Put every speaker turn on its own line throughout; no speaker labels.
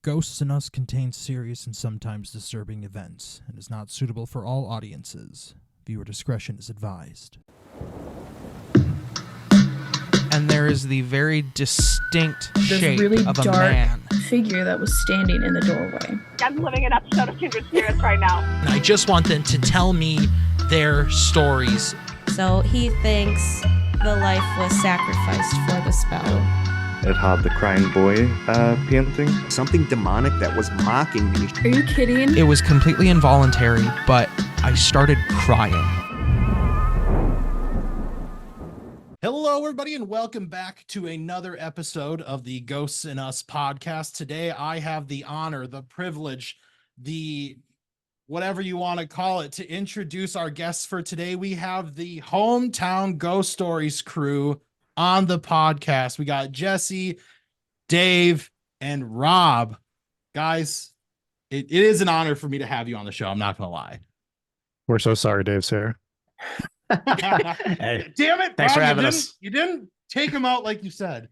Ghosts in Us contains serious and sometimes disturbing events and is not suitable for all audiences. Viewer discretion is advised. And there is the very distinct shape
really
of a
dark
man.
figure that was standing in the doorway.
I'm living an episode of Kindred Spirits right now.
And I just want them to tell me their stories.
So he thinks the life was sacrificed for the spell.
It had the crying boy painting.
Something demonic that was mocking me.
Are you kidding?
It was completely involuntary, but I started crying. Hello, everybody, and welcome back to another episode of the Ghosts in Us podcast. Today, I have the honor, the privilege, the whatever you want to call it, to introduce our guests for today. We have the Hometown Ghost Stories crew on the podcast. We got Jesse, Dave, and Rob. Guys, it is an honor for me to have you on the show. I'm not going to lie.
We're so sorry Dave's here.
Hey, damn it.
Thanks
Rob,
for having us.
You didn't take him out like you said.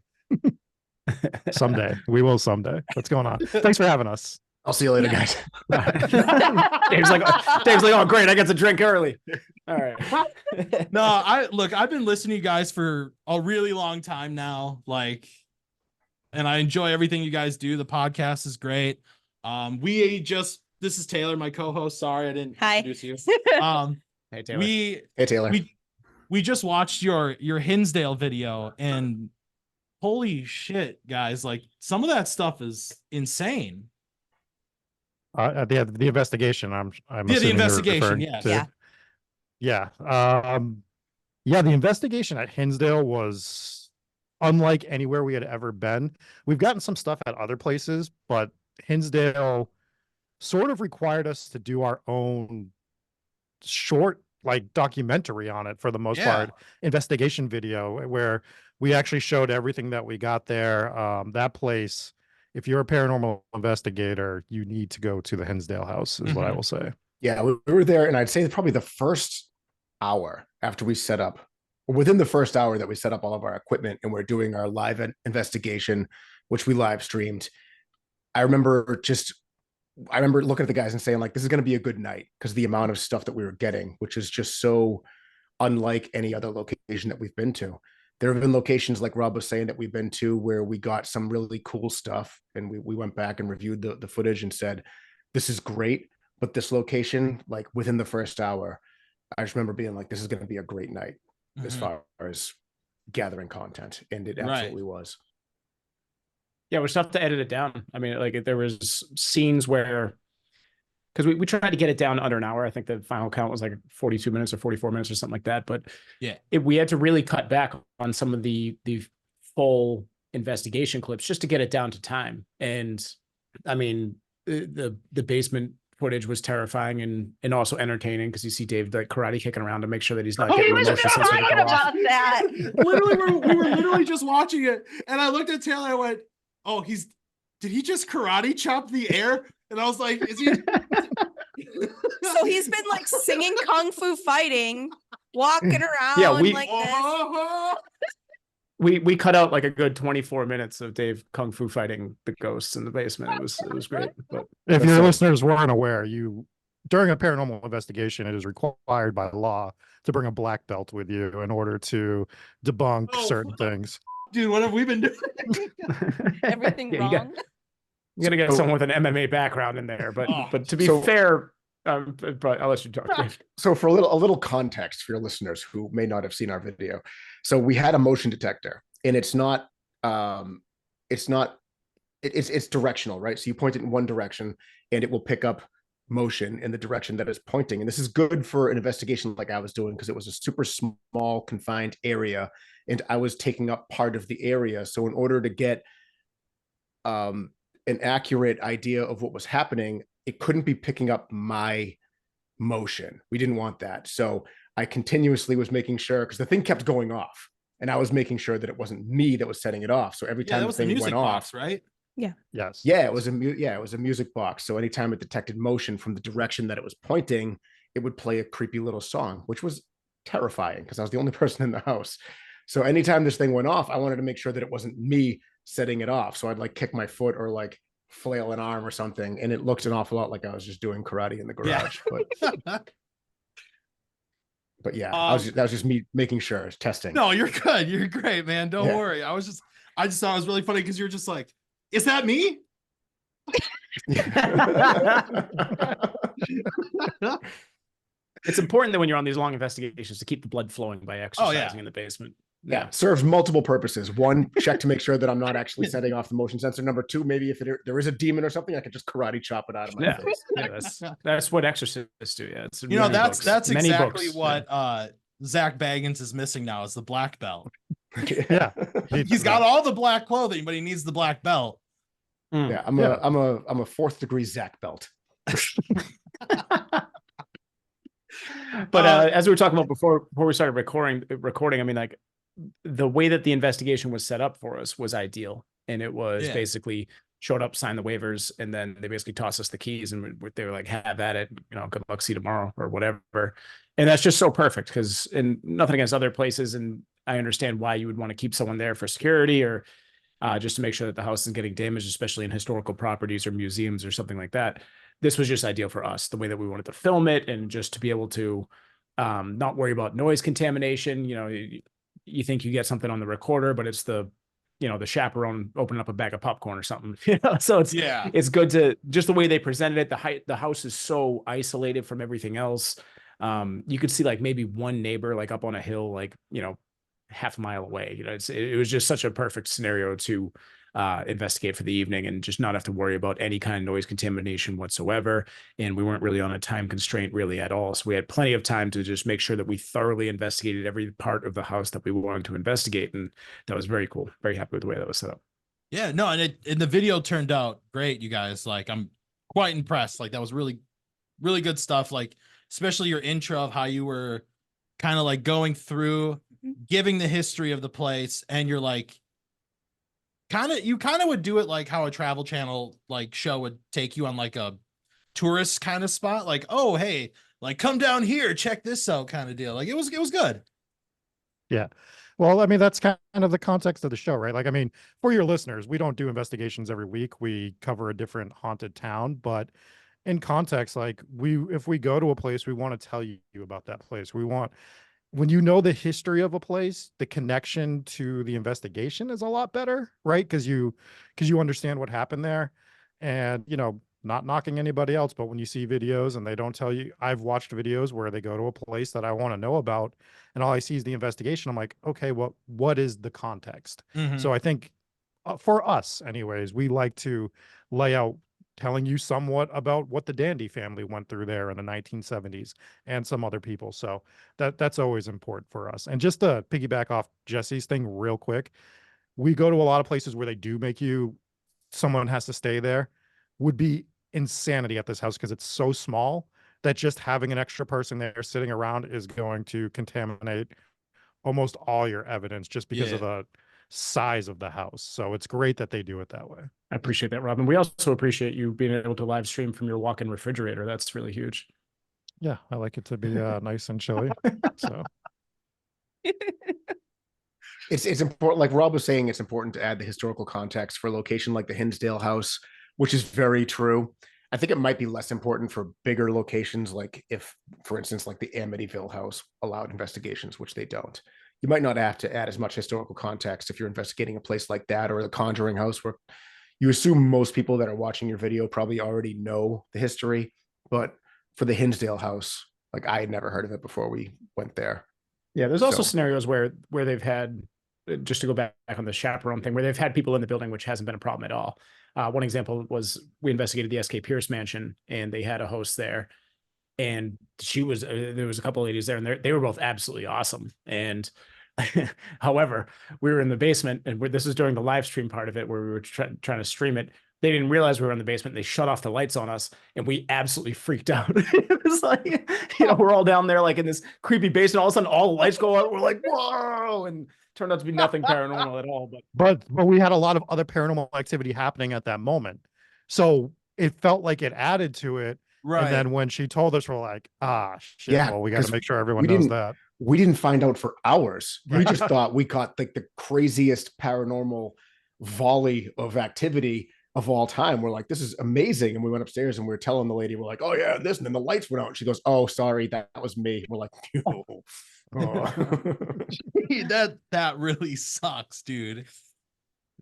Someday. We will someday. What's going on? Thanks for having us.
I'll see you later, guys. Dave's like, oh, great. I get to drink early. All right.
No, I've been listening to you guys for a really long time now. And I enjoy everything you guys do. The podcast is great. This is Taylor, my co-host. Sorry, I didn't introduce you.
Hey, Taylor.
Hey, Taylor.
We just watched your Hinsdale video, and holy shit, guys, some of that stuff is insane.
The investigation. I'm
the investigation. Yes.
Yeah. The investigation at Hinsdale was unlike anywhere we had ever been. We've gotten some stuff at other places, but Hinsdale sort of required us to do our own short documentary on it for the most part, investigation video, where we actually showed everything that we got there. That place, if you're a paranormal investigator, you need to go to the Hinsdale house, is what I will say.
Yeah, we were there, and I'd say probably the first hour after we set up, or within the first hour that we set up all of our equipment and we're doing our live investigation, which we live streamed. I remember looking at the guys and saying, this is going to be a good night, because the amount of stuff that we were getting, which is just so unlike any other location that we've been to. There have been locations, like Rob was saying, that we've been to where we got some really cool stuff, and we went back and reviewed the footage and said, this is great, but this location, within the first hour, I just remember being this is going to be a great night as far as gathering content, and it absolutely was.
Yeah, it was tough to edit it down. I mean, there was scenes where, because we tried to get it down to under an hour. I think the final count was 42 minutes or 44 minutes or something like that. But yeah, we had to really cut back on some of the full investigation clips just to get it down to time. And I mean, the basement footage was terrifying and also entertaining, because you see Dave karate kicking around to make sure that he's not getting
was
motion sensor
crying
to go off.
about that.
Literally, we were literally just watching it, and I looked at Taylor. I went, "Oh, did he just karate chop the air?" And I was like, "Is he?"
So he's been singing Kung Fu Fighting, walking around this.
We cut out a good 24 minutes of Dave Kung Fu fighting the ghosts in the basement. It was great. But
if your listeners weren't aware, during a paranormal investigation, it is required by law to bring a black belt with you in order to debunk certain things.
Dude, what have we been doing?
Everything wrong.
You gotta get someone with an MMA background in there, but to be fair, but I'll let you talk.
So for a little context for your listeners who may not have seen our video, so we had a motion detector, and it's directional, right? So you point it in one direction, and it will pick up motion in the direction that it's pointing. And this is good for an investigation like I was doing, because it was a super small, confined area, and I was taking up part of the area. So in order to get an accurate idea of what was happening, it couldn't be picking up my motion. We didn't want that. So I continuously was making sure, because the thing kept going off, and I was making sure that it wasn't me that was setting it off. So every time the thing went off,
right?
Yeah.
Yes.
Yeah, it was a music box. So anytime it detected motion from the direction that it was pointing, it would play a creepy little song, which was terrifying, because I was the only person in the house. So anytime this thing went off, I wanted to make sure that it wasn't me setting it off. So I'd kick my foot or flail an arm or something, and it looked an awful lot like I was just doing karate in the
Yeah.
garage. But yeah, that was just me making sure, testing.
No, you're good. You're great, man. Don't worry. I just thought it was really funny because you're just like, is that me?
It's important that when you're on these long investigations to keep the blood flowing by exercising in the basement.
Yeah, serves multiple purposes. One, check to make sure that I'm not actually setting off the motion sensor. Number two, maybe if there is a demon or something, I could just karate chop it out of my face.
Yeah, that's what exorcists do. Yeah, it's
that's exactly what Zach Baggins is missing now is the black belt.
Yeah,
he's got all the black clothing, but he needs the black belt.
Yeah, I'm a fourth degree Zach belt.
But as we were talking about before we started recording, I mean, like the way that the investigation was set up for us was ideal, and it was basically showed up, signed the waivers, and then they basically tossed us the keys, and they were like, "Have at it, good luck, see you tomorrow," or whatever. And that's just so perfect because, and nothing against other places, and I understand why you would want to keep someone there for security or just to make sure that the house isn't getting damaged, especially in historical properties or museums or something like that. This was just ideal for us, the way that we wanted to film it, and just to be able to not worry about noise contamination. You think you get something on the recorder, but it's the chaperone opening up a bag of popcorn or something. So it's good to just the way they presented it. The house is so isolated from everything else. You could see like maybe one neighbor like up on a hill, like half a mile away. It was just such a perfect scenario to investigate for the evening and just not have to worry about any kind of noise contamination whatsoever. And we weren't really on a time constraint really at all. So we had plenty of time to just make sure that we thoroughly investigated every part of the house that we wanted to investigate. And that was very cool. Very happy with the way that was set up.
Yeah, no, and the video turned out great, you guys. Like, I'm quite impressed. Like, that was really, really good stuff. Like, especially your intro of how you were kind of like going through, giving the history of the place, and you're like, you kind of would do it like how a Travel Channel like show would take you on like a tourist kind of spot, like, oh hey, like come down here, check this out kind of deal. Like it was good.
Yeah. Well, I mean, that's kind of the context of the show, right? Like, I mean, for your listeners, we don't do investigations every week. We cover a different haunted town, but in context, like if we go to a place, we want to tell you about that place. When you know the history of a place, the connection to the investigation is a lot better, right? Because you understand what happened there. And, not knocking anybody else, but when you see videos and they don't tell you, I've watched videos where they go to a place that I want to know about, and all I see is the investigation. I'm like, okay, well, what is the context?
Mm-hmm.
So I think for us anyways, we like to lay out telling you somewhat about what the Dandy family went through there in the 1970s and some other people. So that's always important for us. And just to piggyback off Jesse's thing real quick, we go to a lot of places where they do make someone has to stay there. Would be insanity at this house because it's so small that just having an extra person there sitting around is going to contaminate almost all your evidence just because of the size of the house. So it's great that they do it that way.
I appreciate that, Robin. We also appreciate you being able to live stream from your walk-in refrigerator. That's really huge.
Yeah, I like it to be nice and chilly. So
it's important, like Rob was saying, it's important to add the historical context for a location like the Hinsdale house, which is very true. I think it might be less important for bigger locations, like if, for instance, like the Amityville house allowed investigations, which they don't. You might not have to add as much historical context if you're investigating a place like that, or the Conjuring house, where you assume most people that are watching your video probably already know the history. But for the Hinsdale house, like I had never heard of it before we went there.
Yeah, there's also scenarios where they've had, just to go back on the chaperone thing, where they've had people in the building, which hasn't been a problem at all. One example was we investigated the S.K. Pierce mansion, and they had a host there, and there was a couple of ladies there, and they were both absolutely awesome. And however, we were in the basement, and this is during the live stream part of it where we were trying to stream it. They didn't realize we were in the basement. They shut off the lights on us, and we absolutely freaked out. It was like, we're all down there like in this creepy basement. All of a sudden, all the lights go out. We're like, whoa! And turned out to be nothing paranormal at all.
But we had a lot of other paranormal activity happening at that moment, so it felt like it added to it. Right. And then when she told us, we're like, shit. Yeah, well, we got to make sure everyone knows that.
We didn't find out for hours. We just thought we got like the craziest paranormal volley of activity of all time. We're like, this is amazing. And we went upstairs and we were telling the lady, we're like, oh yeah, this, and then the lights went out. And she goes, oh, sorry, that was me. We're like, oh.
that really sucks, dude.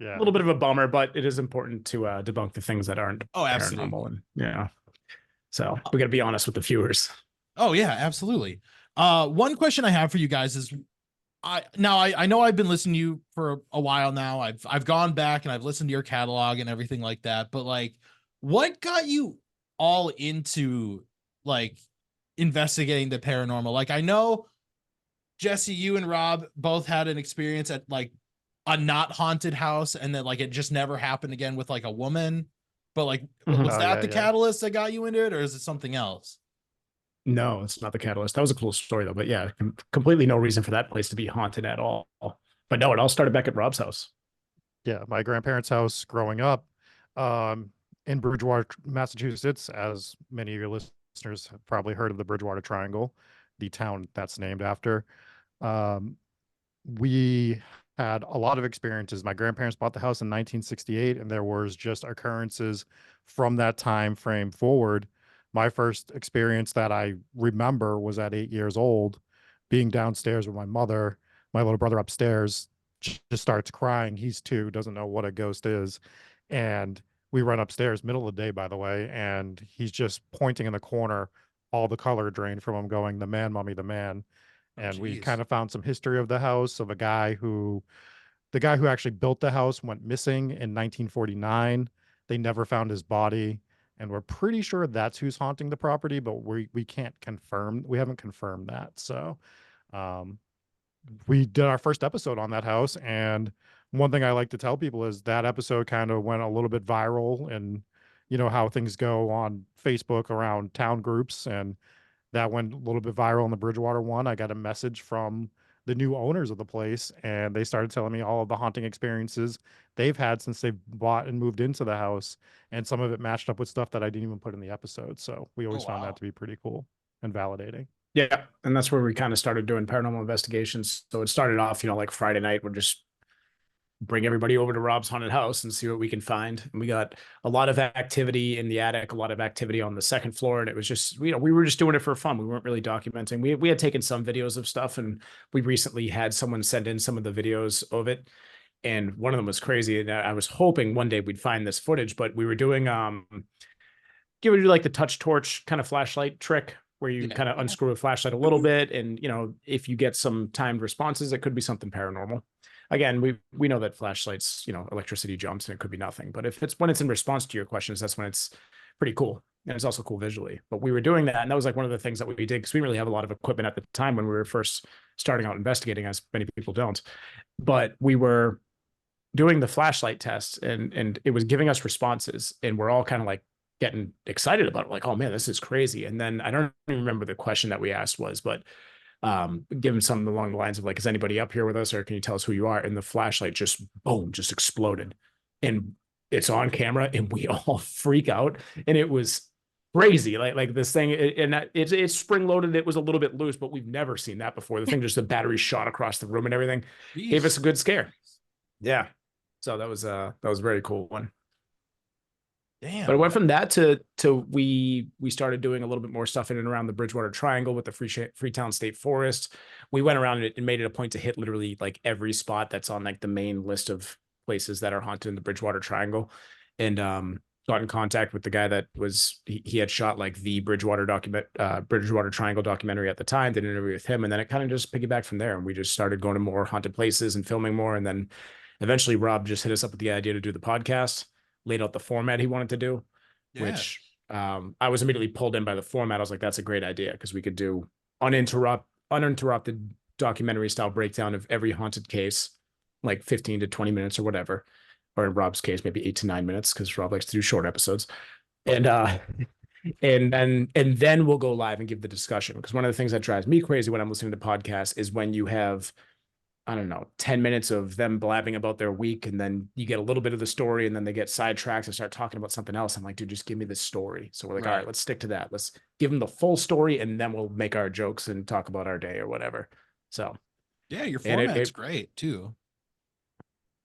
A little bit of a bummer, but it is important to debunk the things that aren't
absolutely.
paranormal. And yeah, so we got to be honest with the viewers.
Oh yeah, absolutely. One question I have for you guys is, I know I've been listening to you for a while now. I've gone back and I've listened to your catalog and everything like that. But like, what got you all into like investigating the paranormal? Like, I know Jesse, you and Rob both had an experience at like a not haunted house, and then like it just never happened again with like a woman. But like, was that the catalyst that got you into it, or is it something else?
No, it's not the catalyst. That was a cool story though. But yeah, completely no reason for that place to be haunted at all. But no, it all started back at Rob's house.
Yeah, my grandparents' house growing up in Bridgewater, Massachusetts, as many of your listeners have probably heard of the Bridgewater Triangle, the town that's named after. We had a lot of experiences. My grandparents bought the house in 1968, and there was just occurrences from that time frame forward. My first experience that I remember was at 8 years old, being downstairs with my mother. My little brother upstairs just starts crying. He's 2, doesn't know what a ghost is. And we run upstairs, middle of the day, by the way, and he's just pointing in the corner, all the color drained from him, going, "The man, mommy, the man." And we kind of found some history of the house, of the guy who actually built the house went missing in 1949. They never found his body. And we're pretty sure that's who's haunting the property, but we can't confirm. We haven't confirmed that. So we did our first episode on that house. And one thing I like to tell people is that episode kind of went a little bit viral, and you know how things go on Facebook around town groups, and that went a little bit viral in the Bridgewater one. I got a message from the new owners of the place, and they started telling me all of the haunting experiences they've had since they've bought and moved into the house. And some of it matched up with stuff that I didn't even put in the episode. So we always found that to be pretty cool and validating.
Yeah. And that's where we kind of started doing paranormal investigations. So it started off, like Friday night, we're just bring everybody over to Rob's haunted house and see what we can find. And we got a lot of activity in the attic, a lot of activity on the second floor. And it was just, we were just doing it for fun. We weren't really documenting. We had taken some videos of stuff, and we recently had someone send in some of the videos of it. And one of them was crazy. And I was hoping one day we'd find this footage, but we were doing, give it like the touch torch kind of flashlight trick, where you kind of unscrew a flashlight a little bit. And, if you get some timed responses, it could be something paranormal. Again, we know that flashlights, electricity jumps and it could be nothing. But when it's in response to your questions, that's when it's pretty cool. And it's also cool visually. But we were doing that, and that was like one of the things that we did, because we didn't really have a lot of equipment at the time when we were first starting out investigating, as many people don't. But we were doing the flashlight test, and it was giving us responses, and we're all kind of like getting excited about it, like, oh man, this is crazy. And then I don't even remember the question that we asked was, but give him something along the lines of like, is anybody up here with us, or can you tell us who you are? And the flashlight just boom, just exploded, and it's on camera, and we all freak out. And it was crazy. Like this thing, it's spring loaded. It was a little bit loose, but we've never seen that before. The thing, just the battery shot across the room and everything. Jeez. Gave us a good scare. Yeah. So that was a very cool one.
Damn.
But it went from that to we started doing a little bit more stuff in and around the Bridgewater Triangle with the Freetown State Forest. We went around and made it a point to hit literally like every spot that's on like the main list of places that are haunted in the Bridgewater Triangle, and got in contact with the guy that was he had shot like the Bridgewater Triangle documentary at the time. Did an interview with him, and then it kind of just piggybacked from there, and we just started going to more haunted places and filming more. And then eventually Rob just hit us up with the idea to do the podcast, laid out the format he wanted to do, which I was immediately pulled in by the format. I was like, that's a great idea, because we could do uninterrupted documentary style breakdown of every haunted case, like 15 to 20 minutes or whatever, or in Rob's case, maybe 8 to 9 minutes, because Rob likes to do short episodes. And then we'll go live and give the discussion, because one of the things that drives me crazy when I'm listening to podcasts is when you have, I don't know, 10 minutes of them blabbing about their week, and then you get a little bit of the story, and then they get sidetracked and start talking about something else. I'm like, dude, just give me this story. So we're like, all right, let's stick to that. Let's give them the full story, and then we'll make our jokes and talk about our day or whatever. So
yeah, your format's great too.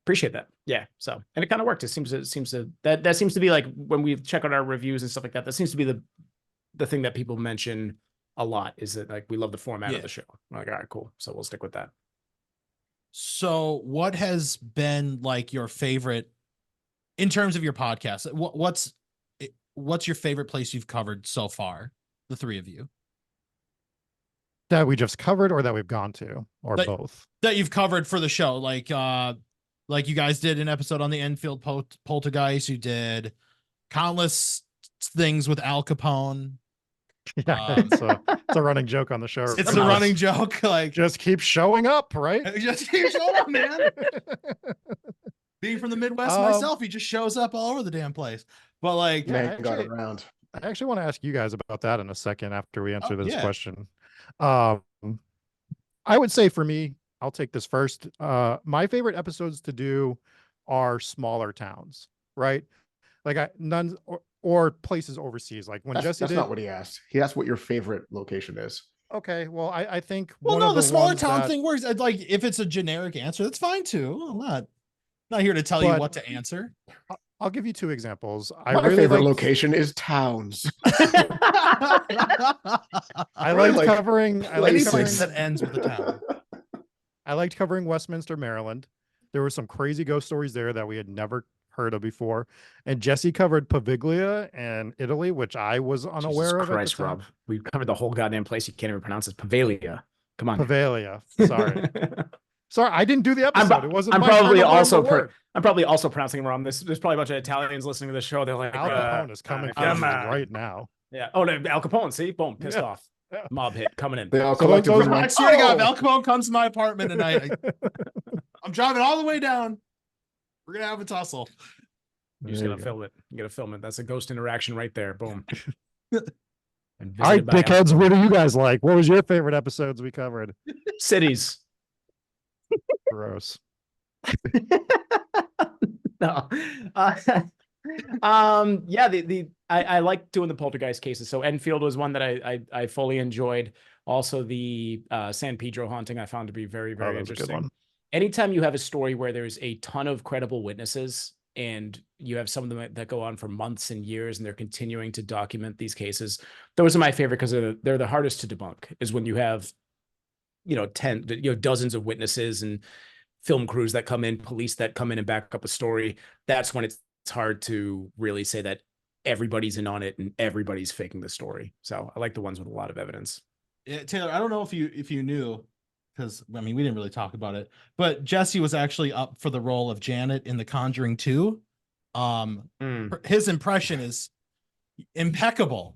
Appreciate that. Yeah. So, and it kind of worked. It seems to that seems to be like when we check out our reviews and stuff like that. That seems to be the thing that people mention a lot, is that like we love the format of the show. I'm like, all right, cool. So we'll stick with that.
So what has been like your favorite in terms of your podcast? What's your favorite place you've covered so far? The three of you
That we just covered or that we've gone to, or both?
that you've covered for the show, like you guys did an episode on the Enfield poltergeist. You did countless things with Al Capone.
Yeah, it's a running joke on the show.
It's a running joke. Like,
just keep showing up, right?
Just keep showing up, man. Being from the Midwest myself, he just shows up all over the damn place. But like,
man, got around.
I actually want to ask you guys about that in a second after we answer this question. I would say for me, I'll take this first. My favorite episodes to do are smaller towns, right? Like none or places overseas. Like when
that's not what he asked. He asked what your favorite location is.
Okay, well, I think
the smaller town thing works. Like if it's a generic answer, that's fine too. I'm not here to tell you what to answer.
I'll give you two examples.
My favorite location is towns.
I like covering
that ends with a town.
I liked covering Westminster, Maryland. There were some crazy ghost stories there that we had never heard of before. And Jesse covered Paviglia and Italy, which I was unaware of.
Christ, Rob. We covered the whole goddamn place. You can't even pronounce it. Paviglia. Come on.
Paviglia. Sorry. Sorry, I didn't do the episode. It wasn't.
I'm probably also pronouncing it wrong. There's probably a bunch of Italians listening to the show. They're like,
Al Capone is coming for me right now.
Yeah. Oh, no, Al Capone. See, boom, pissed off.
Yeah.
Mob hit coming in.
They all collectively.
I swear to God, if Al Capone comes to my apartment tonight, I'm driving all the way down. We're gonna have a tussle.
You're just gonna film it. You gotta film it. That's a ghost interaction right there. Boom.
All right, dickheads. What do you guys like? What was your favorite episodes we covered?
Cities.
Gross.
No. Yeah, I like doing the poltergeist cases. So Enfield was one that I fully enjoyed. Also the San Pedro haunting I found to be very, very interesting. Anytime you have a story where there's a ton of credible witnesses and you have some of them that go on for months and years and they're continuing to document these cases, those are my favorite because they're the hardest to debunk, is when you have, dozens of witnesses and film crews that come in, police that come in and back up a story. That's when it's hard to really say that everybody's in on it and everybody's faking the story. So I like the ones with a lot of evidence.
Yeah, Taylor, I don't know if you knew, because I mean we didn't really talk about it, but Jesse was actually up for the role of Janet in The Conjuring 2. His impression is impeccable.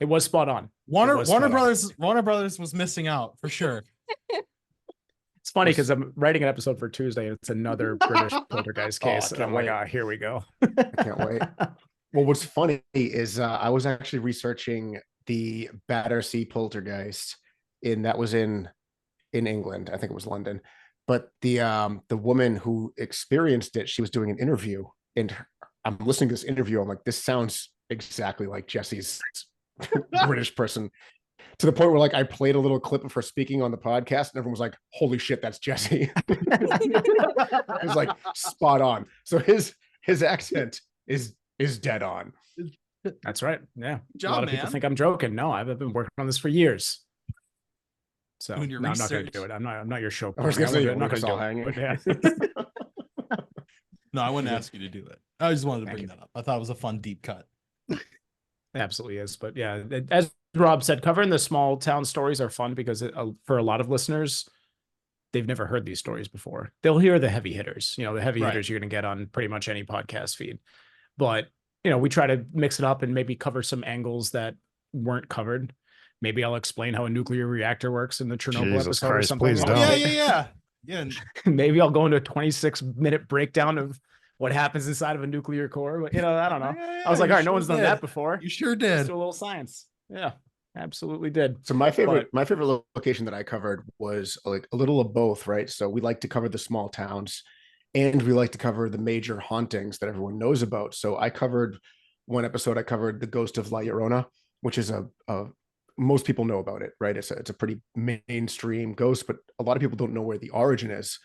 It was spot on.
Warner Brothers was missing out for sure.
It's funny because I'm writing an episode for Tuesday and it's another British poltergeist case. And I'm like, here we go.
I can't wait. Well, what's funny is I was actually researching the Battersea poltergeist that was in England. I think it was London. But the woman who experienced it, she was doing an interview, and I'm listening to this interview. I'm like, this sounds exactly like Jesse's British person, to the point where like I played a little clip of her speaking on the podcast and everyone was like, holy shit, that's Jesse. It was like spot on. So his accent is dead on.
That's right. Yeah.
Job,
a lot of people think I'm joking. No, I've been working on this for years. So no, I'm not going to do it. I'm not your show.
I was going to say,
I'm not going to do
hanging.
it. Yeah.
No, I wouldn't ask you to do it. I just wanted to bring that up. I thought it was a fun deep cut.
It absolutely is. But yeah, as Rob said, covering the small town stories are fun because for a lot of listeners, they've never heard these stories before. They'll hear the heavy hitters, the heavy hitters you're going to get on pretty much any podcast feed. But, we try to mix it up and maybe cover some angles that weren't covered. Maybe I'll explain how a nuclear reactor works in the Chernobyl episode or something.
Please don't.
Yeah.
Maybe I'll go into a 26-minute breakdown of what happens inside of a nuclear core. But, I don't know. I was like, all right, no one's done that before.
You sure did.
Let's do a little science. Yeah, absolutely did.
So my favorite location that I covered was like a little of both, right? So we like to cover the small towns and we like to cover the major hauntings that everyone knows about. So I covered one episode, I covered the ghost of La Llorona, which is most people know about it, right? It's a pretty mainstream ghost, but a lot of people don't know where the origin is.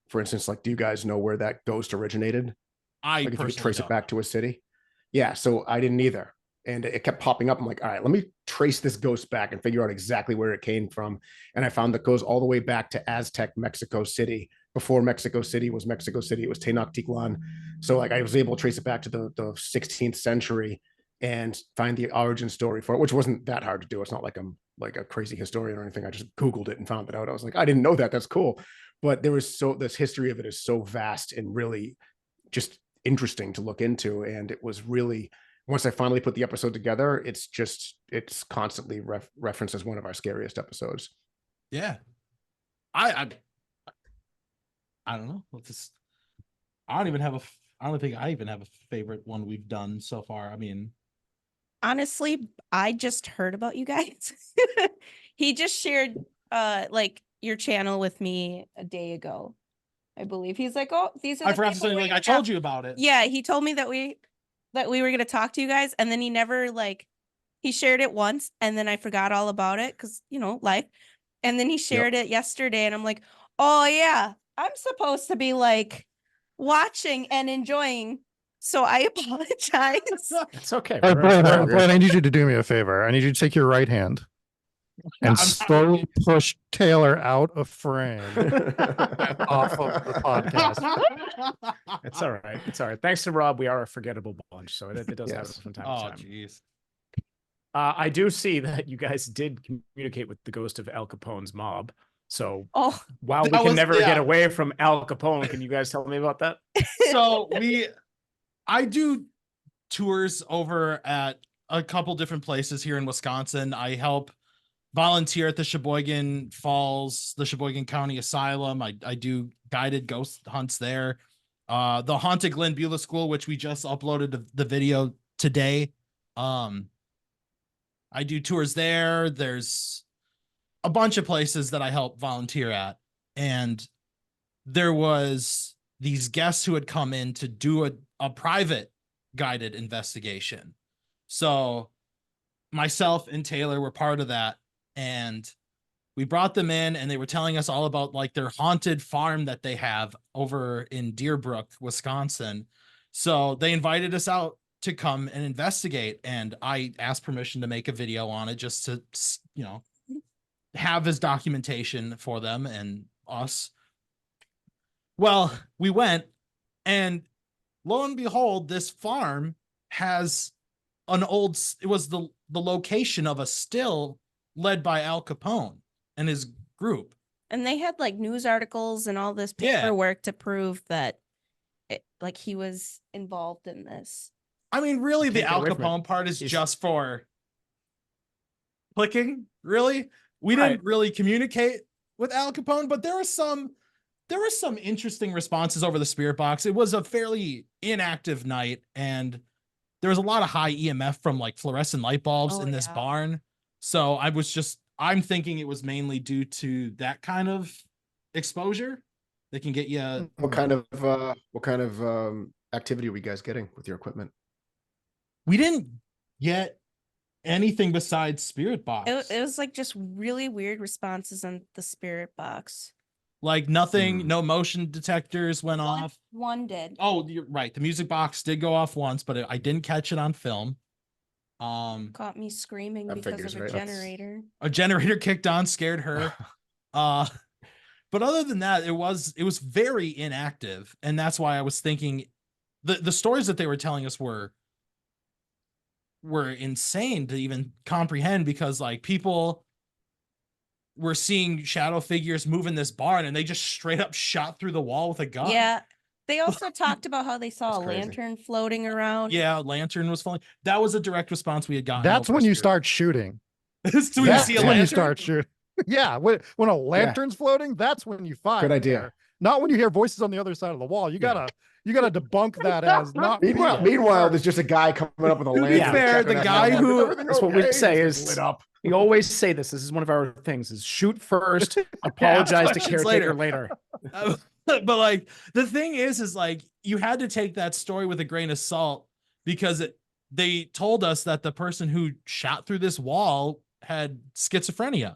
for instance, like, do you guys know where that ghost originated?
I
Like, if you could
personally
trace
don't.
it back to a city? Yeah, so I didn't either. And it kept popping up. I'm like, all right, let me trace this ghost back and figure out exactly where it came from. And I found that goes all the way back to Aztec Mexico City. Before Mexico City was Mexico City, it was Tenochtitlan. So like I was able to trace it back to the 16th century and find the origin story for it, which wasn't that hard to do. It's not like I'm like a crazy historian or anything. I just Googled it and found it out. I was like, I didn't know that. That's cool. But this history of it is so vast and really just interesting to look into. And it was really, once I finally put the episode together, it's constantly referenced as one of our scariest episodes.
Yeah. I don't know. I don't think I even have a favorite one we've done so far. I mean,
Honestly, I just heard about you guys. He just shared like your channel with me a day ago, I believe. He's like, "Oh, these are
I
the
forgot to
people
say,
we're
like,
gonna
I told
talk-"
you about it.
Yeah, he told me that we were gonna talk to you guys, and then he never like he shared it once, and then I forgot all about it because life. And then he shared it yesterday, and I'm like, oh yeah, I'm supposed to be like watching and enjoying. So I apologize.
It's okay.
Hey, Blaine,
all good.
Blaine, I need you to do me a favor. I need you to take your right hand and slowly push Taylor out of frame off of the podcast.
It's all right. It's all right. Thanks to Rob, we are a forgettable bunch, so it does happen
Yes.
from time to
Oh,
time.
jeez.
I do see that you guys did communicate with the ghost of Al Capone's mob. So
Oh,
while we
That
can
was-
never
yeah.
get away from Al Capone, can you guys tell me about that?
So I do tours over at a couple different places here in Wisconsin. I help volunteer at the Sheboygan Falls, the Sheboygan County Asylum. I do guided ghost hunts there. The Haunted Glen Beulah School, which we just uploaded the video today. I do tours there. There's a bunch of places that I help volunteer at. And there was these guests who had come in to do a private guided investigation. So myself and Taylor were part of that. And we brought them in and they were telling us all about like their haunted farm that they have over in Deerbrook, Wisconsin. So they invited us out to come and investigate. And I asked permission to make a video on it just to, have as documentation for them and us. Well, we went and lo and behold, this farm has it was the location of a still led by Al Capone and his group.
and they had like news articles and all this
Yeah.
paperwork to prove that like he was involved in this.
I mean, really, the
Can't get
Al
away from it.
Capone part is
He's-
just for clicking, really. We
Right.
didn't really communicate with Al Capone, but there were some interesting responses over the spirit box. It was a fairly inactive night, and there was a lot of high EMF from like fluorescent light bulbs
Oh,
in this
yeah.
barn. So I'm thinking it was mainly due to that kind of exposure that can get you.
What kind of activity were you guys getting with your equipment?
We didn't get anything besides spirit box.
It was like just really weird responses on the spirit box.
Like nothing,
Hmm.
no motion detectors went off.
One did.
Oh, you're right. The music box did go off once, but I didn't catch it on film.
Caught me screaming
That
because
figures,
of a
right? That's-
generator.
A generator kicked on, scared her. But other than that, it was very inactive, and that's why I was thinking the stories that they were telling us were insane to even comprehend, because like people were seeing shadow figures move in this barn and they just straight up shot through the wall with a gun.
Yeah. They also talked about how they saw
That's
a
crazy.
lantern floating around.
Yeah, lantern was falling. That was a direct response we had gotten.
That's
over
when you
spirit.
start shooting.
So you
That's
see a
when
lantern?
you start shooting. Yeah, when a lantern's floating, that's when you fire.
Good idea.
there. Not when you hear voices on the other side of the wall. You gotta debunk that as not. real.
Meanwhile, there's just a guy coming up with a
To be
lantern.
fair,
checking
the
us
guy
out.
who-
Everything
That's what we
okay?
say
It's
is-
lit up.
We always say this. This is one of our things: is shoot first, apologize to
questions
caretaker
later.
later.
But like the thing is like you had to take that story with a grain of salt, because they told us that the person who shot through this wall had schizophrenia.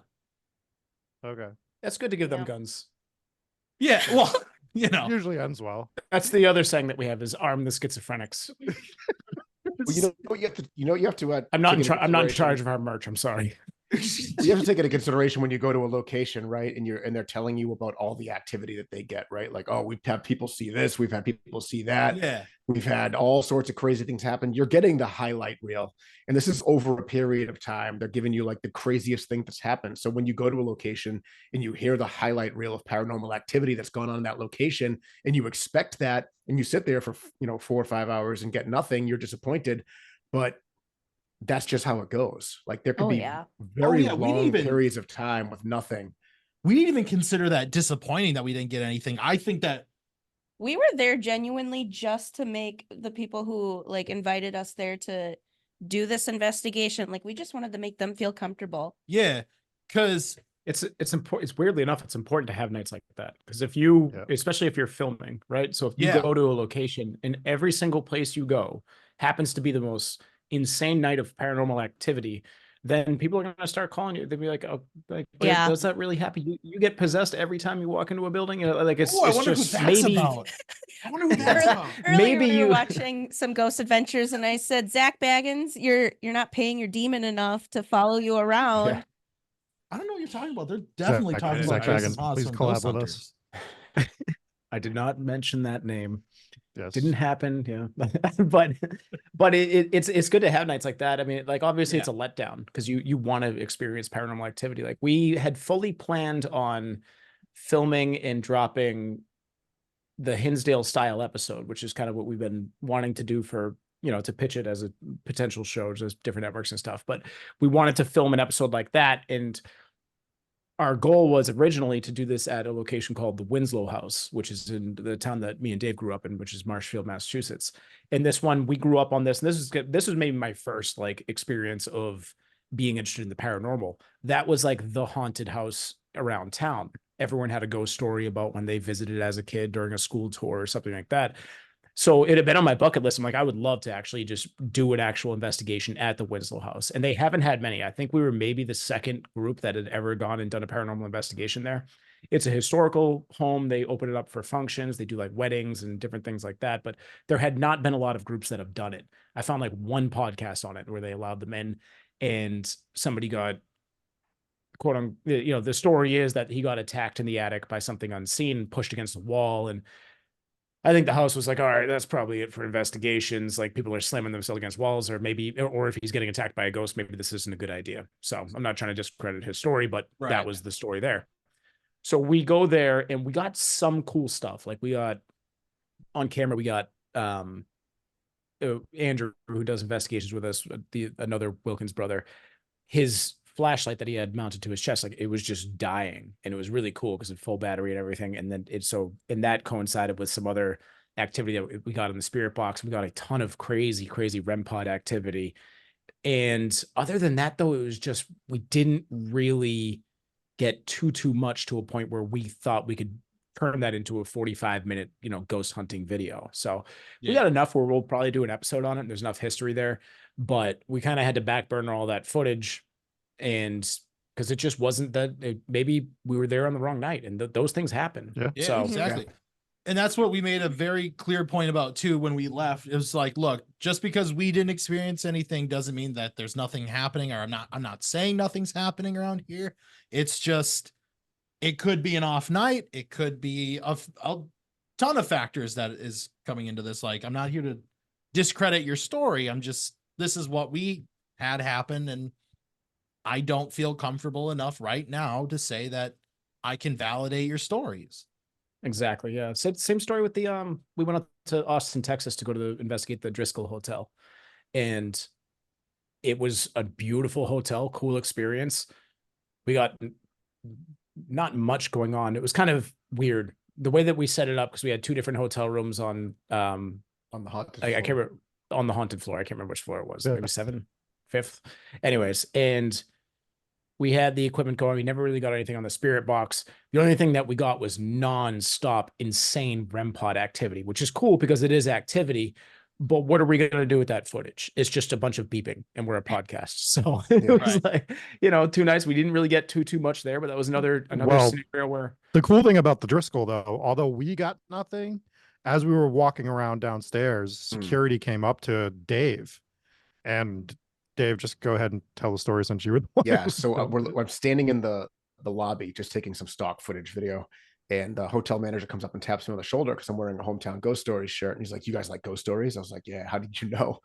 Okay.
That's good to give them
Yeah.
guns.
Yeah, well, You know,
Usually ends well.
That's the other saying that we have is arm the schizophrenics.
Well, what you have to, you have to.
I'm not in
take into
I'm not in
consideration-
charge of our merch. I'm sorry.
You have to take into consideration when you go to a location, right? And they're telling you about all the activity that they get, right? Like, oh, we've had people see this, we've had people see that.
yeah,
We've had all sorts of crazy things happen. You're getting the highlight reel. And this is over a period of time. They're giving you like the craziest thing that's happened. So when you go to a location and you hear the highlight reel of paranormal activity that's gone on in that location, and you expect that, and you sit there for 4 or 5 hours and get nothing, you're disappointed. But that's just how it goes. Like there could
Oh,
be
yeah.
very
yeah, we
long
didn't even-
periods of time with nothing.
we didn't even consider that disappointing that we didn't get anything. I think that
We were there genuinely just to make the people who like invited us there to do this investigation. Like we just wanted to make them feel comfortable.
yeah, because
It's important. It's weirdly enough, it's important to have nights like that because if you,
Yeah.
especially if you're filming, right? So if you
Yeah.
go to a location and every single place you go happens to be the most insane night of paranormal activity, then people are going to start calling you. They'll be like, "Oh, like,
Yeah.
does that really happen? You get possessed every time you walk into a building? Like it's,
oh, I
it's
wonder who
just
that's
maybe
about. I wonder who that's about.
Earlier
Maybe
we were
you-
watching some Ghost Adventures, and I said, Zach Baggins, you're not paying your demon enough to follow you around.
Yeah.
I don't know what you're talking about. They're definitely
Zach-
talking
Zach
about Jason
Baggins,
Haas
please
from
collab
Ghost
with
Hunters.
us.
I did not mention that name.
Yes.
Didn't happen, yeah. but it's good to have nights like that. I mean, like obviously it's a letdown because you want to experience paranormal activity. Like we had fully planned on filming and dropping the Hinsdale style episode, which is kind of what we've been wanting to do for, to pitch it as a potential show to different networks and stuff. But we wanted to film an episode like that, and our goal was originally to do this at a location called the Winslow House, which is in the town that me and Dave grew up in, which is Marshfield, Massachusetts. And this one, we grew up on this, and this was maybe my first like experience of being interested in the paranormal. That was like the haunted house around town. Everyone had a ghost story about when they visited as a kid during a school tour or something like that. So it had been on my bucket list. I'm like, I would love to actually just do an actual investigation at the Winslow House. And they haven't had many. I think we were maybe the second group that had ever gone and done a paranormal investigation there. It's a historical home. They open it up for functions. They do like weddings and different things like that. But there had not been a lot of groups that have done it. I found like one podcast on it where they allowed them in, and somebody got quote unquote, the story is that he got attacked in the attic by something unseen, pushed against the wall. And I think the house was like, all right, that's probably it for investigations. Like people are slamming themselves against walls, or if he's getting attacked by a ghost, maybe this isn't a good idea. So I'm not trying to discredit his story, but
Right.
that was the story there. So we go there and we got some cool stuff. Like we got on camera, we got Andrew, who does investigations with us, another Wilkins brother, his flashlight that he had mounted to his chest, like it was just dying, and it was really cool because it's full battery and everything. And then and that coincided with some other activity that we got in the spirit box. We got a ton of crazy REM pod activity. And other than that, though, it was just, we didn't really get too much to a point where we thought we could turn that into a 45-minute, ghost hunting video. So we got enough where we'll probably do an episode on it. There's enough history there, but we kind of had to back burner all that footage. And because it just wasn't maybe we were there on the wrong night, and those things happen.
Yeah,
So,
exactly. And that's what we made a very clear point about too when we left. It was like, look, just because we didn't experience anything doesn't mean that there's nothing happening, or I'm not saying nothing's happening around here. It's just, it could be an off night. It could be a ton of factors that is coming into this. Like, I'm not here to discredit your story. This is what we had happen. And I don't feel comfortable enough right now to say that I can validate your stories.
Exactly. Yeah. Same story with the we went up to Austin, Texas to go to investigate the Driscoll Hotel. And it was a beautiful hotel, cool experience. We got not much going on. It was kind of weird the way that we set it up, because we had two different hotel rooms on
the haunted
I
floor.
can't remember, on the haunted floor. I can't remember which floor it was.
Yeah.
Maybe 5th. Anyways, and we had the equipment going. We never really got anything on the spirit box. The only thing that we got was non-stop insane REM pod activity, which is cool because it is activity, But what are we going to do with that footage? It's just a bunch of beeping, and we're a podcast. So it was like, too nice. We didn't really get too much there, but that was another
Well,
scenario where
the cool thing about the Driscoll, though, although we got nothing, as we were walking around downstairs, security came up to Dave, and Dave, just go ahead and tell the story since you were the one.
Yeah. So I'm standing in the lobby, just taking some stock footage video. And the hotel manager comes up and taps me on the shoulder because I'm wearing a Hometown Ghost Stories shirt. And he's like, "You guys like ghost stories?" I was like, "Yeah, how did you know?"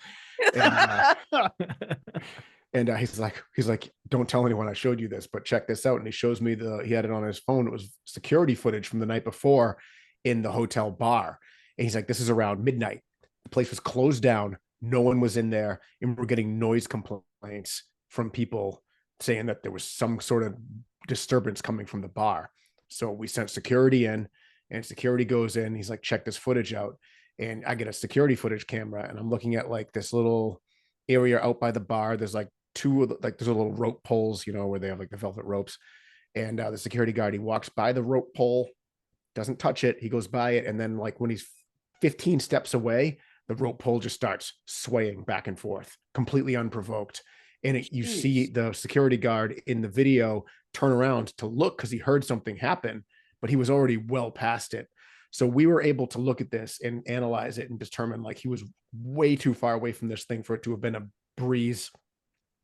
And he's like, "Don't tell anyone I showed you this, but check this out." And he shows me he had it on his phone. It was security footage from the night before in the hotel bar. And he's like, "This is around midnight. The place was closed down. No one was in there. And we're getting noise complaints from people saying that there was some sort of disturbance coming from the bar." So we sent security in, and security goes in. He's like, "Check this footage out." And I get a security footage camera, and I'm looking at like this little area out by the bar. There's like there's a little rope poles, where they have like the velvet ropes. And the security guard, he walks by the rope pole, doesn't touch it. He goes by it. And then like when he's 15 steps away, the rope pole just starts swaying back and forth, completely unprovoked. And you see the security guard in the video turn around to look because he heard something happen, but he was already well past it. So we were able to look at this and analyze it and determine like he was way too far away from this thing for it to have been a breeze,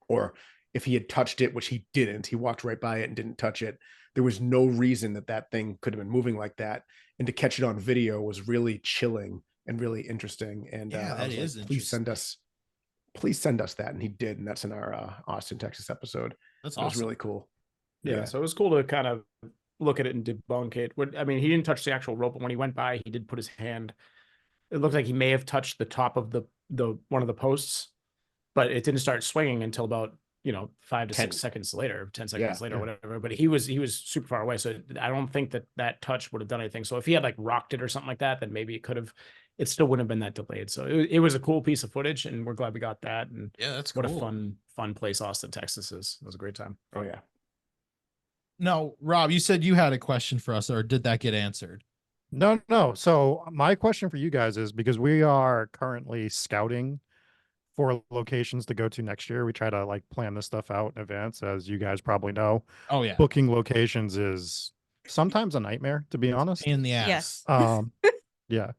or if he had touched it, which he didn't, he walked right by it and didn't touch it. There was no reason that thing could have been moving like that. And to catch it on video was really chilling and really interesting. And
that is
like,
interesting.
please send us that. And he did. And that's in our Austin, Texas episode.
That's
awesome. It was really cool.
Yeah. So it was cool to kind of look at it and debunk it. I mean, he didn't touch the actual rope, but when he went by, he did put his hand. It looked like he may have touched the top of the one of the posts, but it didn't start swinging until about 5 to 6 seconds later, 10 seconds later, whatever. But he was super far away, so I don't think that touch would have done anything. So if he had like rocked it or something like that, then maybe it could have. It still wouldn't have been that delayed. So it was a cool piece of footage, and we're glad we got that. And
yeah, that's
what
cool.
a fun place Austin, Texas is. It was a great time.
Oh yeah.
No, Rob, you said you had a question for us, or did that get answered?
No. So my question for you guys is, because we are currently scouting for locations to go to next year. We try to like plan this stuff out in advance, as you guys probably know.
Oh yeah.
Booking locations is sometimes a nightmare, to be honest.
In the ass.
Yes.
Yeah.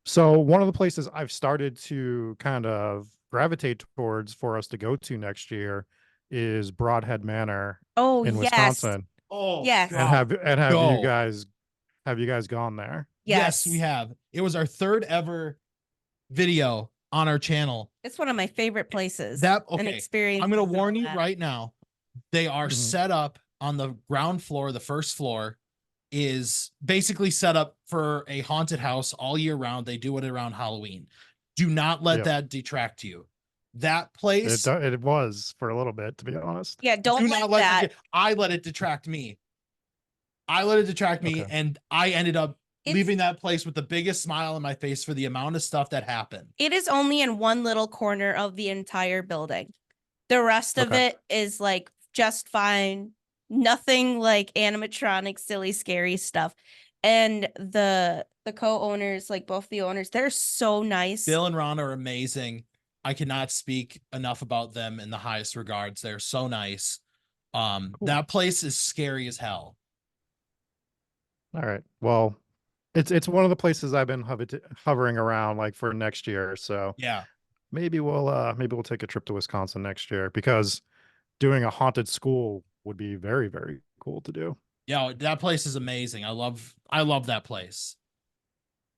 So one of the places I've started to kind of gravitate towards for us to go to next year is Broadhead Manor in Wisconsin.
Oh
yes.
God.
And have you guys gone there?
Yes, we have. It was our third ever video on our channel.
It's one of my favorite places.
An
experience.
I'm going to warn you right now. They are set up on the ground floor. The first floor is basically set up for a haunted house all year round. They do it around Halloween. Do not let that detract you. That place.
It was for a little bit, to be honest.
Yeah, don't let that.
I let it detract me. And I ended up leaving that place with the biggest smile on my face for the amount of stuff that happened.
It is only in one little corner of the entire building. The rest of it is like just fine. Nothing like animatronic, silly, scary stuff. And the co-owners, like both the owners, they're so nice.
Bill and Ron are amazing. I cannot speak enough about them in the highest regards. They're so nice. Cool. That place is scary as hell.
All right. Well, it's one of the places I've been hovering around like for next year. So
yeah,
maybe we'll take a trip to Wisconsin next year, because doing a haunted school would be very, very cool to do.
Yeah, that place is amazing. I love that place.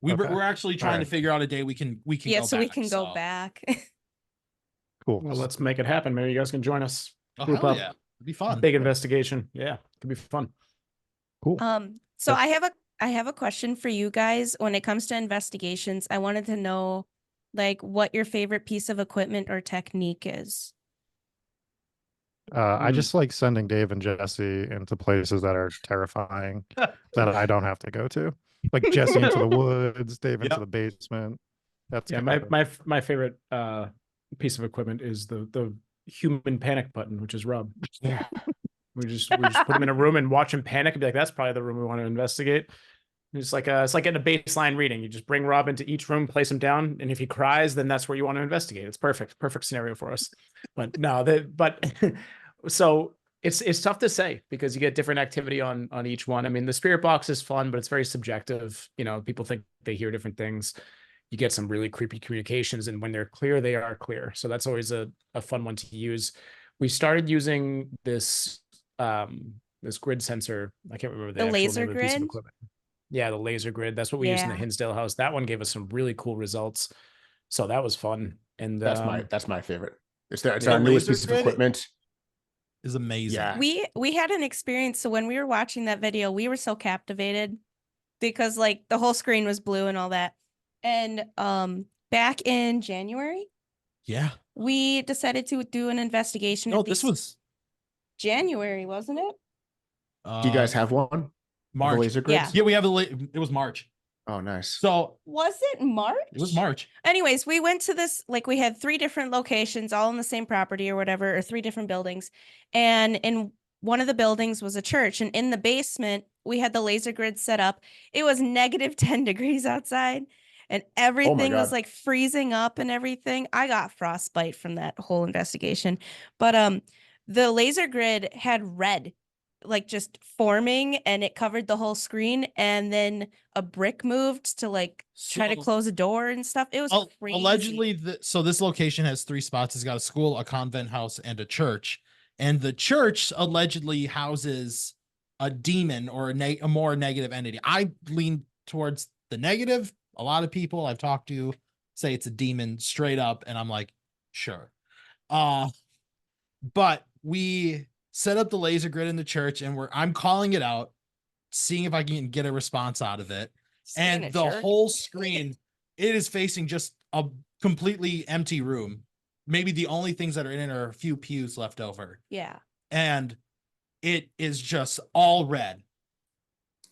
We're actually trying to figure out a day we can
yeah,
go
so
back,
we can go back.
Cool.
Well, let's make it happen. Maybe you guys can join us.
Group up. Yeah, it'd be fun.
Big investigation. Yeah, could be fun.
Cool.
So I have a question for you guys. When it comes to investigations, I wanted to know like what your favorite piece of equipment or technique is.
I just like sending Dave and Jesse into places that are terrifying that I don't have to go to. Like Jesse into the woods, Dave into the basement. That's
my favorite piece of equipment is the human panic button, which is Rob. Yeah. We just put him in a room and watch him panic and be like, that's probably the room we want to investigate. It's like in a baseline reading. You just bring Rob into each room, place him down, and if he cries, then that's where you want to investigate. It's perfect scenario for us. But no, so it's tough to say because you get different activity on each one. I mean, the spirit box is fun, but it's very subjective. You know, people think they hear different things. You get some really creepy communications, and when they're clear, they are clear. So that's always a fun one to use. We started using this this grid sensor. I can't remember the actual
laser
name of the piece of
grid?
equipment. Yeah, the laser grid. That's what we used in the
Yeah.
Hinsdale house. That one gave us some really cool results. So that was fun. And
That's my favorite. It's
The
our newest
laser
piece of
grid
equipment.
is amazing.
Yeah.
We had an experience. So when we were watching that video, we were so captivated because like the whole screen was blue and all that. And back in January,
Yeah.
we decided to do an investigation.
No,
of
this
these-
was
January, wasn't it?
Do you guys have one?
March?
The laser grids?
Yeah, we have it was March.
Oh, nice.
So
Was it March?
it was March.
Anyways, we went to this, like we had 3 different locations all in the same property or whatever, or 3 different buildings. And in one of the buildings was a church. And in the basement, we had the laser grid set up. It was negative 10 degrees outside and everything was
God.
like freezing up and everything. I got frostbite from that whole investigation. But the laser grid had red like just forming and it covered the whole screen, and then a brick moved to like try to
So-
close a door and stuff. It was crazy.
Allegedly, so this location has 3 spots. It's got a school, a convent house, and a church. And the church allegedly houses a demon or a more negative entity. I lean towards the negative. A lot of people I've talked to say it's a demon straight up, and I'm like, sure. But we set up the laser grid in the church, and I'm calling it out, seeing if I can get a response out of it.
Seeing
And
a
the
church.
whole screen, it is facing just a completely empty room. Maybe the only things that are in it are a few pews left over.
Yeah.
And it is just all red.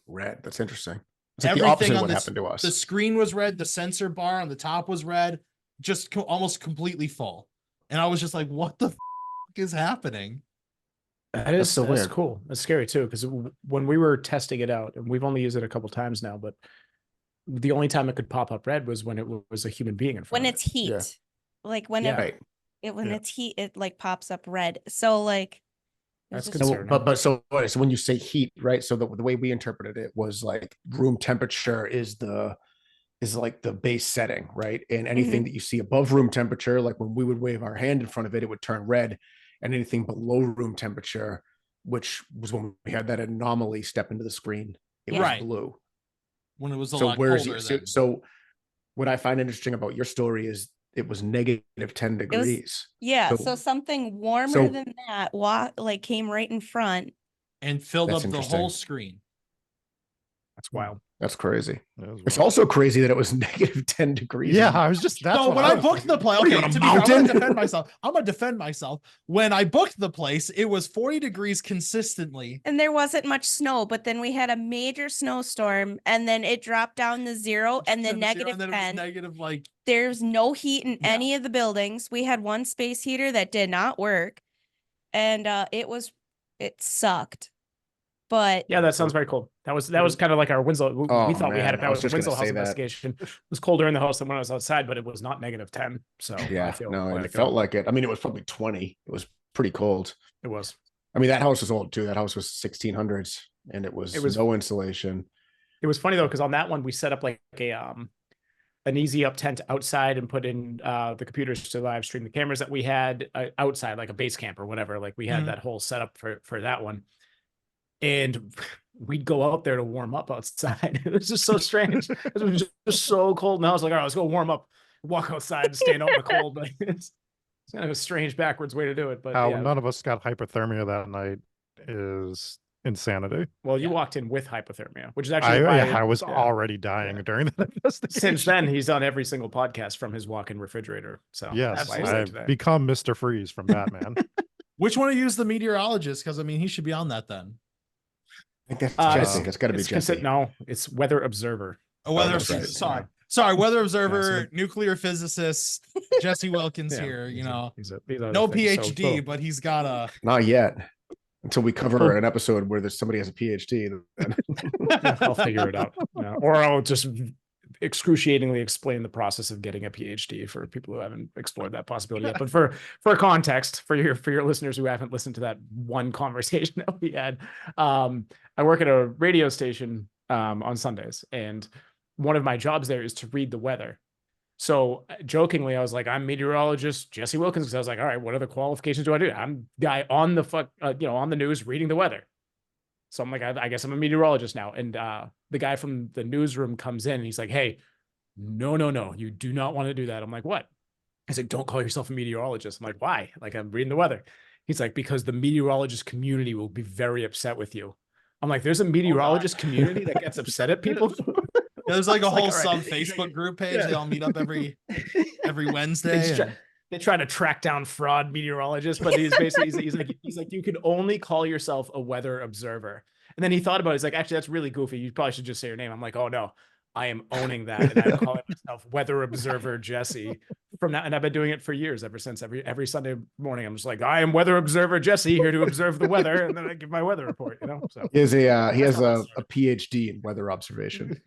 Red. That's interesting. It's like the opposite of what happened to us.
The screen was red. The sensor bar on the top was red, just almost completely full. And I was just like, what the is happening?
that's
so weird.
cool. That's scary too, because when we were testing it out, and we've only used it a couple times now, but the only time it could pop up red was when it was a human being in front
When
of
it's
it.
heat.
Yeah.
Like when
Yeah.
Right.
when
Yeah.
it's heat, it like pops up red. So like it was
That's
just-
So,
concerning.
so when you say heat, right? So the way we interpreted it was like room temperature is like the base setting, right? And anything that you see above room temperature, like when we would wave our hand in front of it, it would turn red. And anything below room temperature, which was when we had that anomaly step into the screen, it was
Right.
blue.
When it was a
So
lot
where's
colder
so,
then.
so what I find interesting about your story is it was negative 10 degrees.
yeah,
so-
so something warmer
so-
than that like came right in front.
And filled
That's
up the
interesting.
whole screen.
That's wild.
That's crazy.
That was
It's
wild.
also crazy that it was negative 10 degrees.
Yeah, I was just that's
So
what
when
I
I
was
booked
thinking.
the place,
What are you,
okay,
on a
to be fair, I'm
mountain?
gonna defend myself. I'm gonna defend myself. When I booked the place, it was 40 degrees consistently.
And there wasn't much snow, but then we had a major snowstorm and then it dropped down to 0 and then negative
And then it was
10.
negative like
There's no heat in
Yeah.
any of the buildings. We had one space heater that did not work. And it sucked. But
Yeah, that sounds very cool. That was kind of like our Winslow. We
Oh,
thought we had
man,
it.
I was
That was
just gonna
Winslow house
say that.
investigation. It was colder in the house than when I was outside, but it was not negative 10. So I
Yeah,
feel
no, and
like,
it felt like it. I mean, it was probably 20. It was pretty cold.
it was.
I mean, that house was old too. That house was 1600s and it was no insulation.
It was funny though, because on that one we set up like an easy up tent outside and put in the computers to live stream the cameras that we had outside, like a base camp or whatever. Like we had
Mhm.
that whole setup for that one, and we'd go out there to warm up outside. It was just so strange. It was just so cold, and I was like, all right, let's go warm up, walk outside, stand out in the cold. Like, it's kind of a strange backwards way to do it, but
How
yeah.
none of us got hypothermia that night is insanity.
Well, you
Yeah.
walked in with hypothermia, which is actually why
I was
yeah.
already dying
Yeah.
during that investigation.
Since then, he's done every single podcast from his walk-in refrigerator. So
Yes,
that's why he's here
I've
today.
become Mr. Freeze from Batman.
which one of you is the meteorologist? Because I mean, he should be on that then.
I think that's
Uh,
Jesse. It's got to be
It's
Jesse.
no, it's weather observer.
A weather
that's right.
sorry, weather observer,
Yeah, so-
nuclear physicist, Jesse Wilkins
Yeah,
here. You
he's
know,
he's a
no
thing. So,
PhD, but he's got a
Not yet. until we cover an episode where there's somebody has a PhD. Then
I'll figure it out. Yeah. Or I'll just excruciatingly explain the process of getting a PhD for people who haven't explored that possibility yet. But for context, for your listeners who haven't listened to that one conversation that we had, I work at a radio station on Sundays, and one of my jobs there is to read the weather. So jokingly, I was like, I'm meteorologist Jesse Wilkins, because I was like, all right, what other qualifications do I do? I'm guy on the on the news reading the weather. So I'm like, I guess I'm a meteorologist now. And the guy from the newsroom comes in and he's like, hey, no, you do not want to do that. I'm like, what? He's like, don't call yourself a meteorologist. I'm like, why? Like, I'm reading the weather. He's like, because the meteorologist community will be very upset with you. I'm like, there's a meteorologist community that gets upset at people.
There's like a whole
like, all right.
sub Facebook group page. They all meet up every Wednesday.
They try to track down fraud meteorologists, but he's basically he's like you can only call yourself a weather observer. And then he thought about it. He's like, actually, that's really goofy. You probably should just say your name. I'm like, oh no, I am owning that, and I'm calling myself Weather Observer Jesse from now. And I've been doing it for years, ever since. Every Sunday morning, I'm just like, I am Weather Observer Jesse, here to observe the weather, and then I give my weather report. So
he has a PhD in weather observation.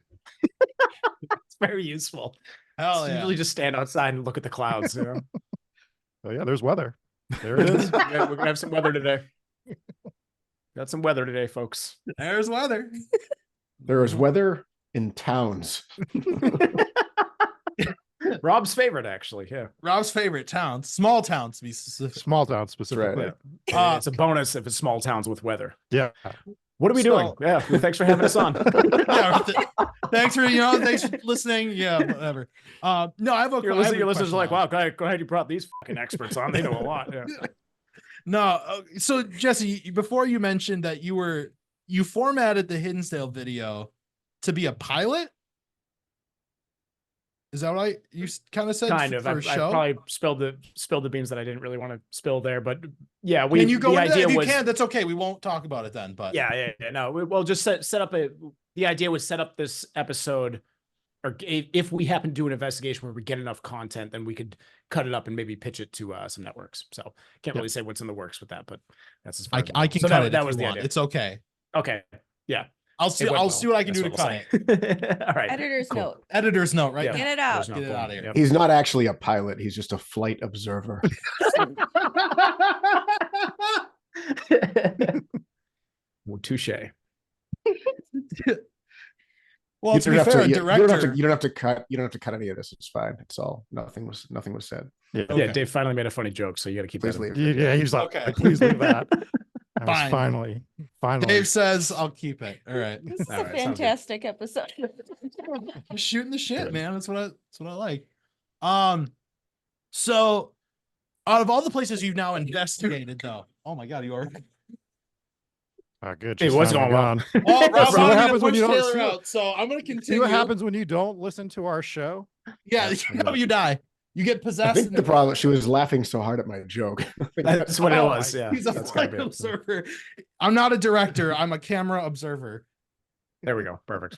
It's very useful.
Hell yeah.
Usually just stand outside and look at the clouds.
Oh yeah, there's weather. There it is.
We're gonna have some weather today. Got some weather today, folks.
There's weather.
There is weather in towns.
Rob's favorite, actually. Yeah.
Rob's favorite towns, small towns to be specific.
Small town specifically.
Right. It's a bonus if it's small towns with weather.
Yeah.
What are we doing? Yeah. Thanks for having us on.
Thanks for listening. Yeah, whatever. No, I have a.
Your listeners are like, wow, go ahead, you brought these fucking experts on. They know a lot. Yeah.
No, so Jesse, before you mentioned that you formatted the Hinsdale video to be a pilot. Is that what you kind of said?
Kind of. I probably spilled the beans that I didn't really want to spill there, but yeah,
Can you go into that? If you can, that's okay. We won't talk about it then. But
yeah. No, we'll just set up the idea was set up this episode, or if we happen to do an investigation where we get enough content, then we could cut it up and maybe pitch it to some networks. So can't really say what's in the works with that, but that's as far
I can cut it.
That was the idea.
It's okay.
Okay. Yeah.
I'll see what I can do to cut
it. All right.
Editor's note.
Editor's note, right?
Yeah.
Get it out.
Get it out of here.
Yep.
He's not actually a pilot. He's just a flight observer.
Well, touche.
Well, to be fair, director.
You don't have to cut any of this. It's fine. It's all nothing was said.
Yeah.
Okay.
Yeah, Dave finally made a funny joke, so you got to keep
Please
that.
leave.
Yeah, he's like,
Okay.
please leave that.
Fine.
Finally.
Dave says I'll keep it. All right.
This is
All
a
right, sounds good.
fantastic episode.
I'm shooting the shit, man. That's what I like. So out of all the places you've now investigated, though, oh my god, you are.
Good.
Hey, what's going on?
Oh, Rob,
See what happens when you don't
Taylor
see
out, so I'm gonna continue.
See what happens when you don't listen to our show?
Yeah, you die. You get
I
possessed.
think the problem, she was laughing so hard at my joke.
That's what it
Oh,
was. Yeah.
He's a
That's
flight
gotta be it.
observer. I'm not a director. I'm a camera observer.
There we go. Perfect.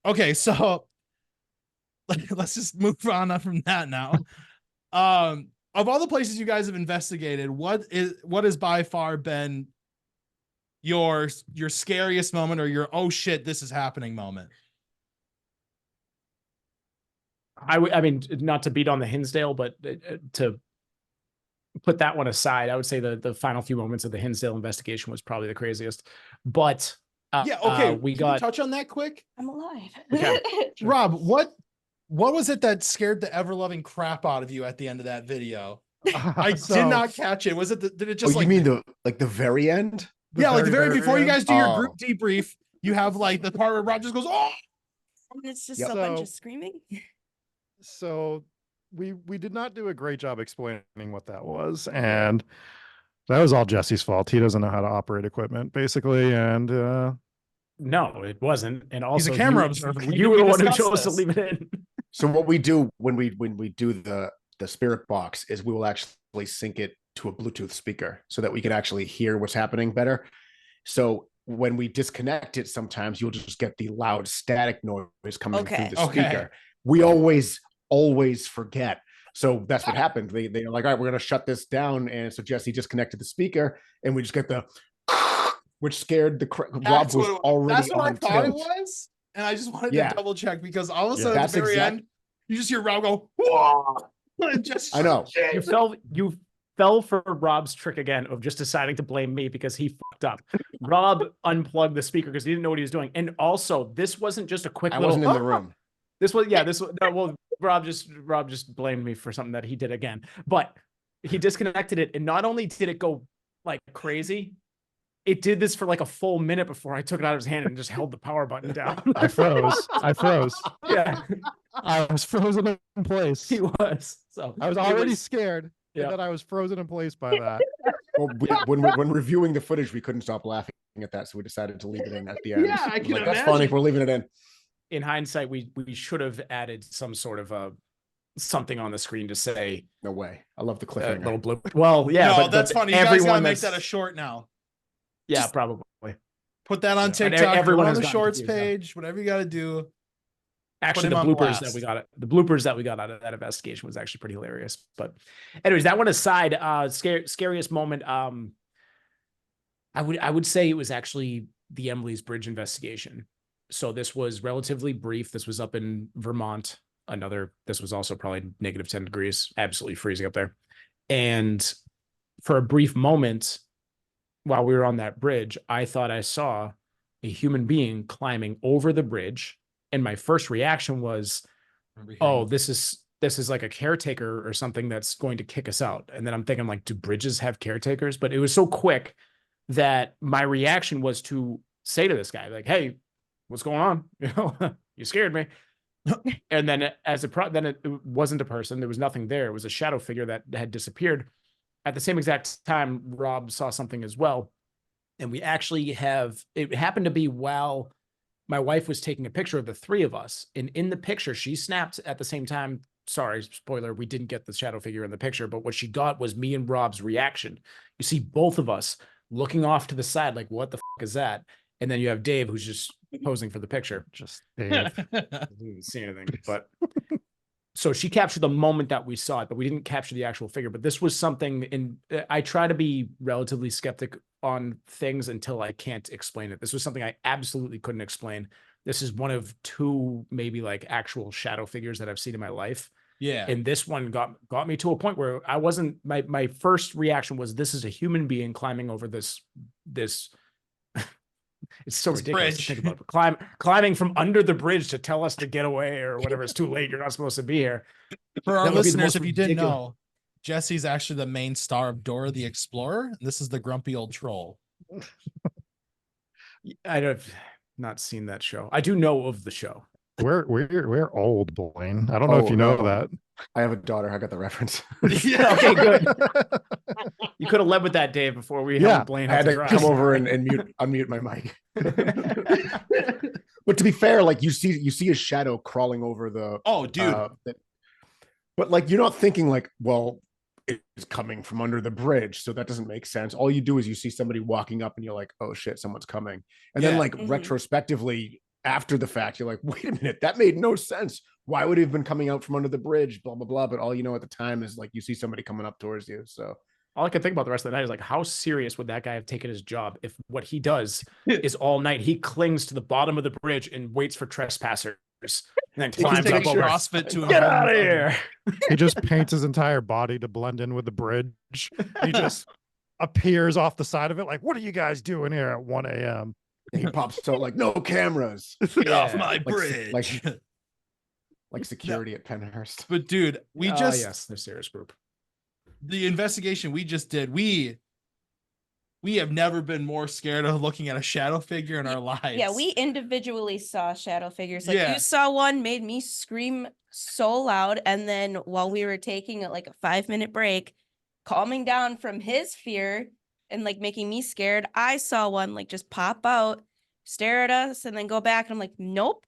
Okay, so let's just move on from that now. Of all the places you guys have investigated, what has by far been your scariest moment, or your oh shit, this is happening moment?
I mean, not to beat on the Hinsdale, but to put that one aside, I would say the final few moments of the Hinsdale investigation was probably the craziest. But
Yeah, okay.
we
Can you
got
touch on that quick?
I'm alive.
Okay.
Rob, what was it that scared the ever-loving crap out of you at the end of that video? I did not catch it. Was it did it just
you mean the very end?
the very before you
end?
guys do your group debrief, you have like the part where Rob just goes, oh,
And it's just
Yep.
a bunch
So-
of screaming.
So we did not do a great job explaining what that was, and that was all Jesse's fault. He doesn't know how to operate equipment, basically, and
no, it wasn't. And also,
he's a camera observer.
You were the one who
discussed
chose to
this.
leave it in.
So what we do when we do the spirit box is we will actually sync it to a Bluetooth speaker so that we can actually hear what's happening better. So when we disconnect it, sometimes you'll just get the loud static noise coming
Okay.
through the
Okay.
speaker. We always forget. So that's what happened. They're like, all right, we're gonna shut this down. And so Jesse disconnected the speaker, and we just get the which scared the Rob was already
that's what
on
I thought
tilt.
it was. And I just wanted
Yeah.
to double check because all of a
Yeah.
sudden at
That's
the very
exact-
end, you just hear Rob go, whoa! And just,
I know.
You fell for Rob's trick again of just deciding to blame me because he fucked up. Rob unplugged the speaker because he didn't know what he was doing. And also, this wasn't just a quick
I
little
wasn't in the room.
This was well, Rob just blamed me for something that he did again. But he disconnected it, and not only did it go like crazy, it did this for like a full minute before I took it out of his hand and just held the power button down.
I froze.
Yeah,
I was frozen in place.
he was. So
I was
it
already scared.
Yeah.
And then I was frozen in place by that.
Well, when reviewing the footage, we couldn't stop laughing at that, so we decided to leave it in at the end.
Yeah, I can
That's funny.
imagine.
We're leaving it in.
In hindsight, we should have added some sort of a something on the screen to say
No way. I love the
a
cliffhanger.
little blip. Well, yeah,
no,
but
that's funny. You guys gotta
everyone
make that a
that's-
short now.
Yeah,
just-
probably.
Put that on
Yeah. And
TikTok,
everyone
everyone on
has
the
gotten
shorts
confused, yeah.
page, whatever you gotta do.
Actually,
him
the
on
bloopers
blast.
the bloopers that we got out of that investigation was actually pretty hilarious. But anyways, that one aside, scariest moment. I would say it was actually the Emily's Bridge investigation. So this was relatively brief. This was up in Vermont. This was also probably negative 10 degrees, absolutely freezing up there. And for a brief moment, while we were on that bridge, I thought I saw a human being climbing over the bridge. And my first reaction was, oh, this is like a caretaker or something that's going to kick us out. And then I'm thinking, like, do bridges have caretakers? But it was so quick that my reaction was to say to this guy, like, hey, what's going on? You know, you scared me. And then then it wasn't a person. There was nothing there. It was a shadow figure that had disappeared. At the same exact time, Rob saw something as well. And we actually it happened to be while my wife was taking a picture of the three of us. And in the picture, she snapped at the same time. Sorry, spoiler, we didn't get the shadow figure in the picture, but what she got was me and Rob's reaction. You see both of us looking off to the side, like, what the fuck is that? And then you have Dave, who's just posing for the picture.
Just Dave.
Didn't see anything, but so she captured the moment that we saw it, but we didn't capture the actual figure. But this was something I try to be relatively skeptic on things until I can't explain it. This was something I absolutely couldn't explain. This is one of two, maybe like actual shadow figures that I've seen in my life.
Yeah.
And this one got me to a point where I wasn't, my first reaction was, this is a human being climbing over this it's so ridiculous to
bridge.
think about. But climbing from under the bridge to tell us to get away or whatever. It's too late. You're not supposed to be here.
For our
That would be the
listeners,
most
if you didn't
ridiculous-
know, Jesse's actually the main star of Dora the Explorer. And this is the grumpy old troll.
I've not seen that show. I do know of the show.
We're old, Blaine. I don't know if you know
no.
that.
I have a daughter. I got the reference.
Yeah.
Okay, good. You could have led with that, Dave, before we
Yeah,
had Blaine
I had
have
to
drive.
come over and unmute my mic. But to be fair, like you see a shadow crawling over the
Oh, dude.
but like you're not thinking like, well, it's coming from under the bridge, so that doesn't make sense. All you do is you see somebody walking up and you're like, oh shit, someone's coming. And then
Yeah.
like
Mhm.
retrospectively after the fact, you're like, wait a minute, that made no sense. Why would he have been coming out from under the bridge? Blah blah blah. But all you know at the time is like you see somebody coming up towards you. So
All I can think about the rest of the night is like, how serious would that guy have taken his job if what he does is all night he clings to the bottom of the bridge and waits for trespassers and then
He
climbs
can
up
take a
over.
CrossFit to
Get out of here!
He just paints his entire body to blend in with the bridge. He just appears off the side of it like, what are you guys doing here at 1 a.m.?
he pops out like, no cameras.
Get off
Yeah,
my
like-
bridge.
Like security at Penhurst.
But dude, we
Oh,
just
yes, they're serious group.
the investigation we just did, we have never been more scared of looking at a shadow figure in our lives.
Yeah, we individually saw shadow figures. Like
Yeah.
you saw one, made me scream so loud, and then while we were taking like a 5-minute break, calming down from his fear and like making me scared, I saw one like just pop out, stare at us, and then go back. And I'm like, nope,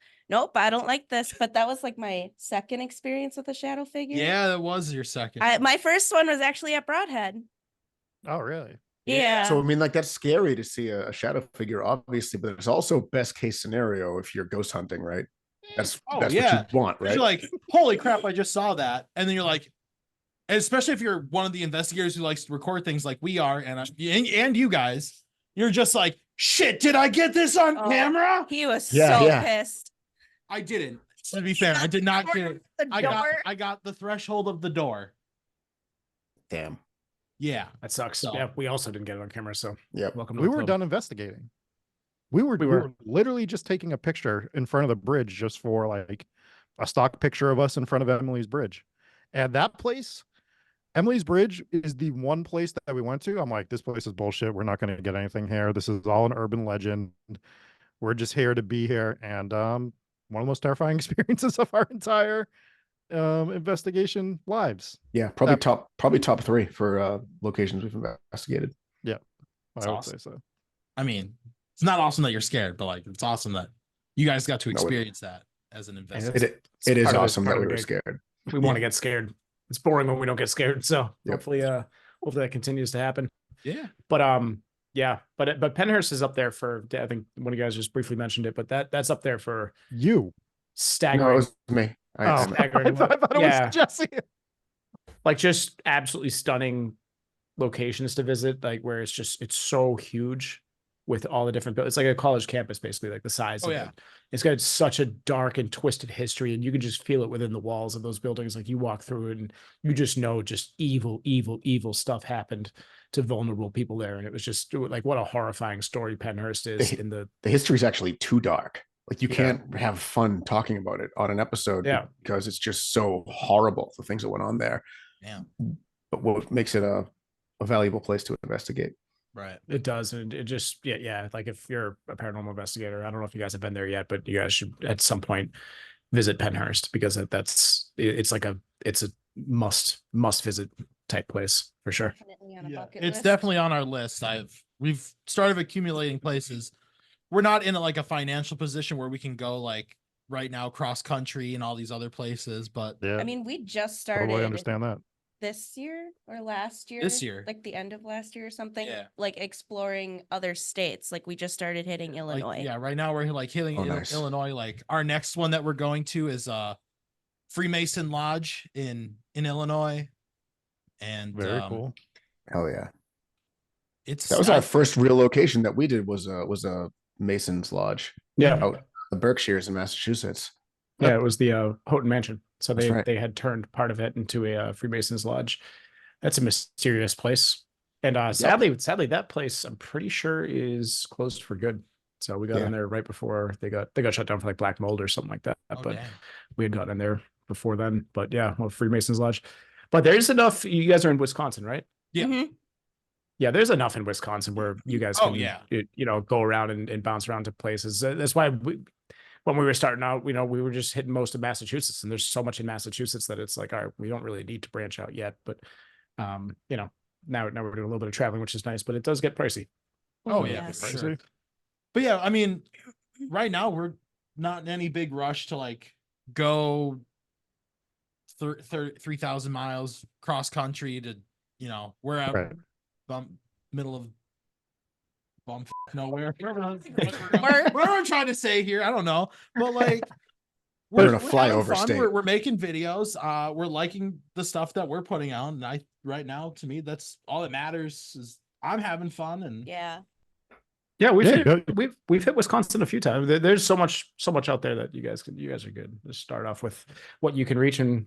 I don't like this. But that was like my second experience with a shadow figure.
Yeah, that was your second.
My first one was actually at Broadhead.
Oh, really?
Yeah.
So I mean, like that's scary to see a shadow figure, obviously, but it's also best case scenario if you're ghost hunting, right? That's
Oh,
that's
yeah.
what you want,
'Cause
right?
You're like, holy crap, I just saw that. And then you're like, especially if you're one of the investigators who likes to record things like we are, and you guys, you're just like, shit, did I get this on
Oh,
camera?
He was
Yeah,
so
yeah.
pissed.
I didn't. To be fair, I did not get it.
The door.
I got the threshold of the door.
Damn.
Yeah.
That sucks.
So-
Yeah, we also didn't get it on camera. So
Yep.
welcome to
We
the
were
club.
done investigating. We were literally just taking a picture in front of the bridge just for like a stock picture of us in front of Emily's Bridge. And that place, Emily's Bridge, is the one place that we went to. I'm like, this place is bullshit. We're not going to get anything here. This is all an urban legend. We're just here to be here. And one of the most terrifying experiences of our entire investigation lives.
Yeah, probably
That-
top 3 for locations we've investigated.
That's
I would
awesome.
say so.
I mean, it's not awesome that you're scared, but like, it's awesome that you guys got to
No, it-
experience that as an
And
investigator.
It is
part of the-
awesome
part
that
of
we
the
were
gig.
scared.
We want to get scared. It's boring when we don't get scared. So
Yep.
hopefully that continues to happen.
Yeah.
But yeah, but Penhurst is up there for, I think one of you guys just briefly mentioned it, but that's up there for
You.
staggering.
No, it was me.
Oh,
I
staggering.
I thought it
Yeah.
was Jesse.
Like just absolutely stunning locations to visit, like where it's so huge with all the different it's like a college campus basically, like the size
Oh,
of
yeah.
it. It's got such a dark and twisted history, and you can just feel it within the walls of those buildings. Like you walk through it and you just know just evil stuff happened to vulnerable people there. And it was just like what a horrifying story Penhurst is
The-
in the
the history is actually too dark. Like you
Yeah.
can't have fun talking about it on an episode
Yeah.
because it's just so horrible, the things that went on there.
Yeah.
But what makes it a valuable place to investigate?
Right.
It does, and it just yeah. Like if you're a paranormal investigator, I don't know if you guys have been there yet, but you guys should at some point visit Penhurst because it's a must visit type place for sure.
Definitely on a
Yeah.
bucket
It's
list.
definitely on our list. We've started accumulating places. We're not in like a financial position where we can go like right now cross country and all these other places, but
Yeah.
I mean, we just started
totally understand that.
this year or last year.
This year.
Like the end of last year or something.
Yeah.
Like exploring other states. Like we just started hitting
like,
Illinois.
yeah, right now we're like hitting
Oh, nice.
Illinois. Like our next one that we're going to is Freemason Lodge in Illinois. And
Very cool.
Hell yeah.
It's
That was our first real location that we did was a Mason's Lodge
Yeah,
out in the Berkshires in Massachusetts.
yeah, it was the Houghton Mansion. So
That's right.
they had turned part of it into a Freemasons Lodge. That's a mysterious place, and sadly that place I'm pretty sure is closed for good. So we got
Yeah.
in there right before they got shut down for like black mold or something like that.
Oh,
But
dang.
we had gotten in there before then. But yeah, well, Freemasons Lodge. But there's enough. You guys are in Wisconsin, right?
Yeah.
Mhm.
Yeah, there's enough in Wisconsin where you guys
Oh,
can,
yeah.
go around and bounce around to places. That's why when we were starting out, we were just hitting most of Massachusetts, and there's so much in Massachusetts that it's like, all right, we don't really need to branch out yet. But, now we're doing a little bit of traveling, which is nice, but it does get pricey.
Oh,
Oh,
yeah,
yes.
for sure. But yeah, I mean, right now we're not in any big rush to like go 3,000 miles cross country to, wherever,
Right.
middle of bump nowhere.
Where-
Whatever I'm trying to say here, I don't know, but like
We're in a
having
flyover
fun.
state.
We're making videos. We're liking the stuff that we're putting out, and right now, to me, that's all that matters. Is I'm having fun, and
Yeah.
Yeah, we've
Yeah,
hit hit Wisconsin a few times. There's so much out there that you guys are good. Just start off with what you can reach and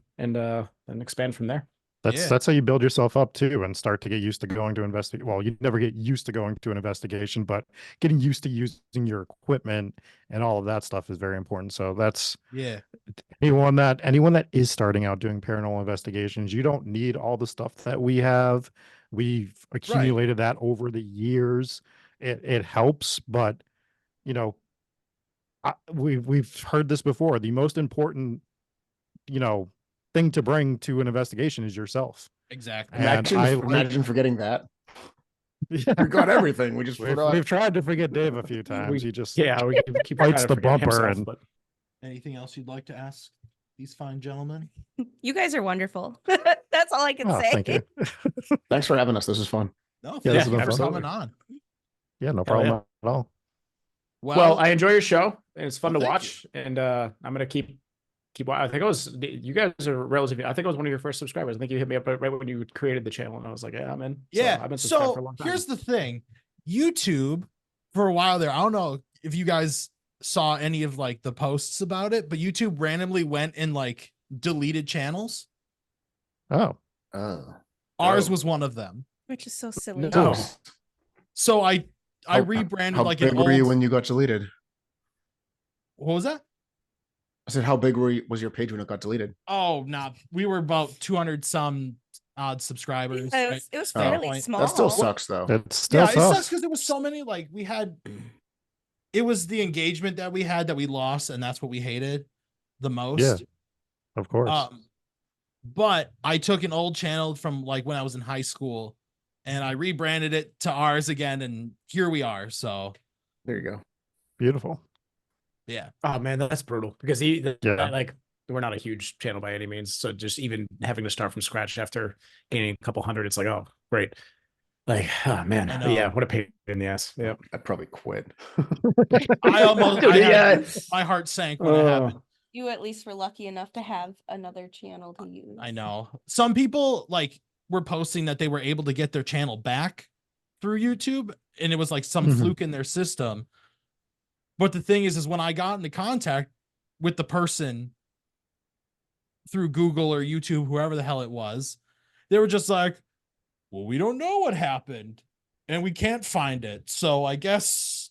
expand from there.
Yeah.
That's how you build yourself up too and start to get used to going to investigate. Well, you never get used to going to an investigation, but getting used to using your equipment and all of that stuff is very important. So that's
yeah,
anyone that is starting out doing paranormal investigations, you don't need all the stuff that we have. We've accumulated that over the years. It helps, but we've heard this before. The most important, thing to bring to an investigation is yourself.
exactly.
And
Imagine forgetting that.
Yeah.
We got everything. We just
We've,
forgot.
we've tried to forget Dave a few times. He just
Yeah, we keep
Bites
trying to
the
forget
bumper
himself,
and-
but
Anything else you'd like to ask these fine gentlemen?
You guys are wonderful. That's all I can
Oh,
say.
thank you.
Thanks for having us. This is fun.
No,
Yeah,
thank
this
you
has been
for
fun.
coming on.
Yeah, no
Hell
problem
yeah.
at all.
well, I enjoy your show and it's fun
Well,
to
thank
watch. And I'm gonna keep keep. I think it was you guys are relatively. I think I was one of your first subscribers. I think you hit me up right when you created the channel, and I was like, yeah, I'm in.
Yeah.
So I've been subscribed for a
So
long time.
here's the thing. YouTube for a while there, I don't know if you guys saw any of like the posts about it, but YouTube randomly went and like deleted channels.
Oh,
Ours was one of them.
Which is so silly.
No.
So I
How-
rebranded
How
like
big
an
were you
old,
when you got deleted?
what was that?
I said, how big was your page when it got deleted?
Oh, nah, we were about 200 some odd subscribers.
Yeah,
right?
it was
Oh.
fairly
That
small.
That still sucks, though.
it still
Yeah, it sucks
sucks.
because there was so many, like we had, it was the engagement that we had that we lost, and that's what we hated the most.
Yeah, of course.
But I took an old channel from like when I was in high school and I rebranded it to ours again, and here we are. So
There you go.
Beautiful.
yeah.
Oh man, that's brutal because
Yeah.
like we're not a huge channel by any means. So just even having to start from scratch after gaining a couple hundred, it's like, oh, great. Like, oh man,
I know.
yeah, what a pain in the ass. Yeah.
I'd probably quit.
I almost,
Yeah.
my heart sank when it happened.
You at least were lucky enough to have another channel to use.
I know some people like were posting that they were able to get their channel back through YouTube, and it was like some
Mhm.
fluke in their system. But the thing is when I got into contact with the person through Google or YouTube, whoever the hell it was, they were just like, well, we don't know what happened and we can't find it. So I guess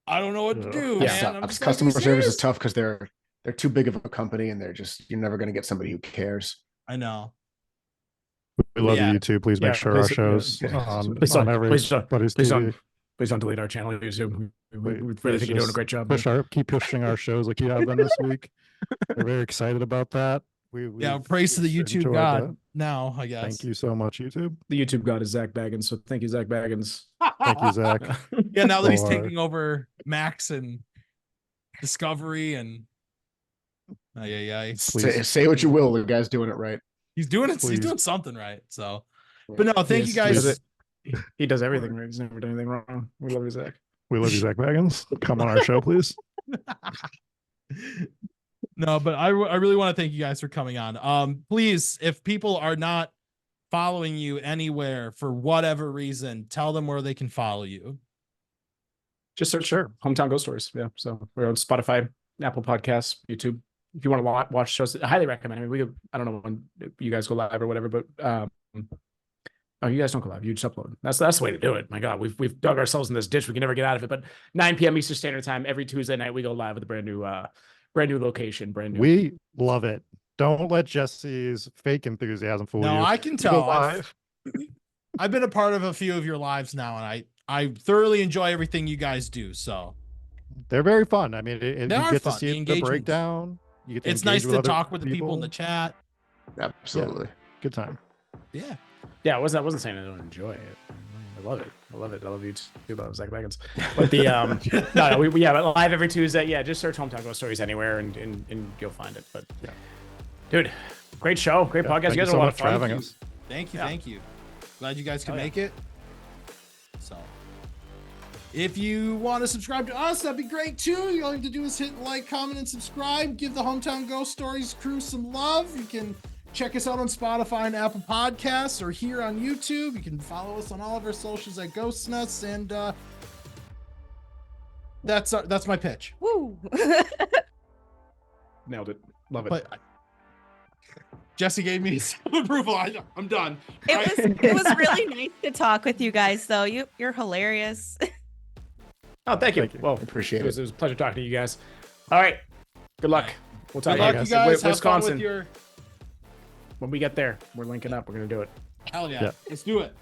I don't know what to
Ugh.
do.
Yeah,
Man. I'm
sucks.
just like,
Customer
"Are you
service is
serious?"
tough because they're too big of a company, and you're never going to get somebody who cares.
I know.
We love
Yeah.
you too. Please
Yeah,
make sure our
please,
shows
yeah.
on,
Please
on
don't-
everybody's
please
TV.
don't- Please don't delete our channel, YouTube. We really
Please
think you're doing a
just
great job.
keep pushing our shows like you have been this week. We're very excited about that.
Yeah,
we've
praise to the
enjoyed
YouTube God
that.
now, I guess.
Thank you so much, YouTube.
The YouTube god is Zach Baggins, so thank you, Zach Baggins.
Thank you, Zach.
Yeah, now that he's
for-
taking over Max and Discovery and yeah.
Say what you will, the guy's doing it right.
He's doing it. He's
Please.
doing something right. So, but no, thank you
He does
guys.
it. He does everything right. He's never done anything wrong. We love you, Zach.
We love you, Zach Baggins. Come on our show, please.
No, but I really want to thank you guys for coming on. Please, if people are not following you anywhere for whatever reason, tell them where they can follow you.
Just search Hometown Ghost Stories. Yeah. So we're on Spotify, Apple Podcasts, YouTube. If you want to watch shows, I highly recommend. I mean, I don't know when you guys go live or whatever, but oh, you guys don't go live. You just upload. That's the way to do it. My God, we've dug ourselves in this ditch. We can never get out of it. But 9 p.m. Eastern Standard Time every Tuesday night, we go live with a brand new location, brand new.
We love it. Don't let Jesse's fake enthusiasm fool you.
No, I can
We go
tell.
live.
I've been a part of a few of your lives now, and I thoroughly enjoy everything you guys do. So
They're very fun. I mean,
They
you
are
get
fun.
to
The
see the
engagement's-
breakdown. You get to
it's
engage
nice to
other
talk with the people in the chat.
Absolutely.
Good time.
Yeah.
Yeah, I wasn't saying I don't enjoy it. I love it. I love you too. About Zach Baggins. But the no, we live every Tuesday. Yeah, just search Hometown Ghost Stories anywhere and you'll find it. But yeah, dude, great show, great podcast.
Thank
You guys
so
are a lot
much
of
for
fun.
having us.
Thank you.
Yeah.
Thank you. Glad you guys could
Oh, yeah.
make it. So if you want to subscribe to us, that'd be great too. All you have to do is hit like, comment, and subscribe. Give the Hometown Ghost Stories crew some love. You can check us out on Spotify and Apple Podcasts or here on YouTube. You can follow us on all of our socials at Ghostness. And that's my pitch.
Woo.
Nailed it. Love it.
But Jesse gave me some approval. I'm done.
It was really nice to talk with you guys, though. You're hilarious.
Oh, thank you.
Thank you.
Well,
Appreciate
it was a pleasure talking to you guys. All right. Good luck. We'll talk
Good
to
luck,
you
you
guys.
guys. Have fun
Wisconsin.
with your
When we get there, we're linking up. We're gonna do it.
hell yeah.
Yeah.
Let's do it.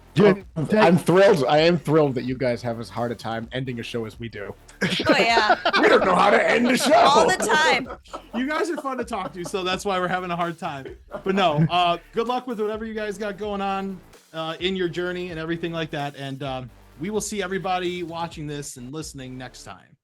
I'm thrilled. I am thrilled that you guys have as hard a time ending a show as we do.
Oh yeah,
We don't know how to end a show
all the time.
You guys are fun to talk to, so that's why we're having a hard time. But no, good luck with whatever you guys got going on in your journey and everything like that. And we will see everybody watching this and listening next time.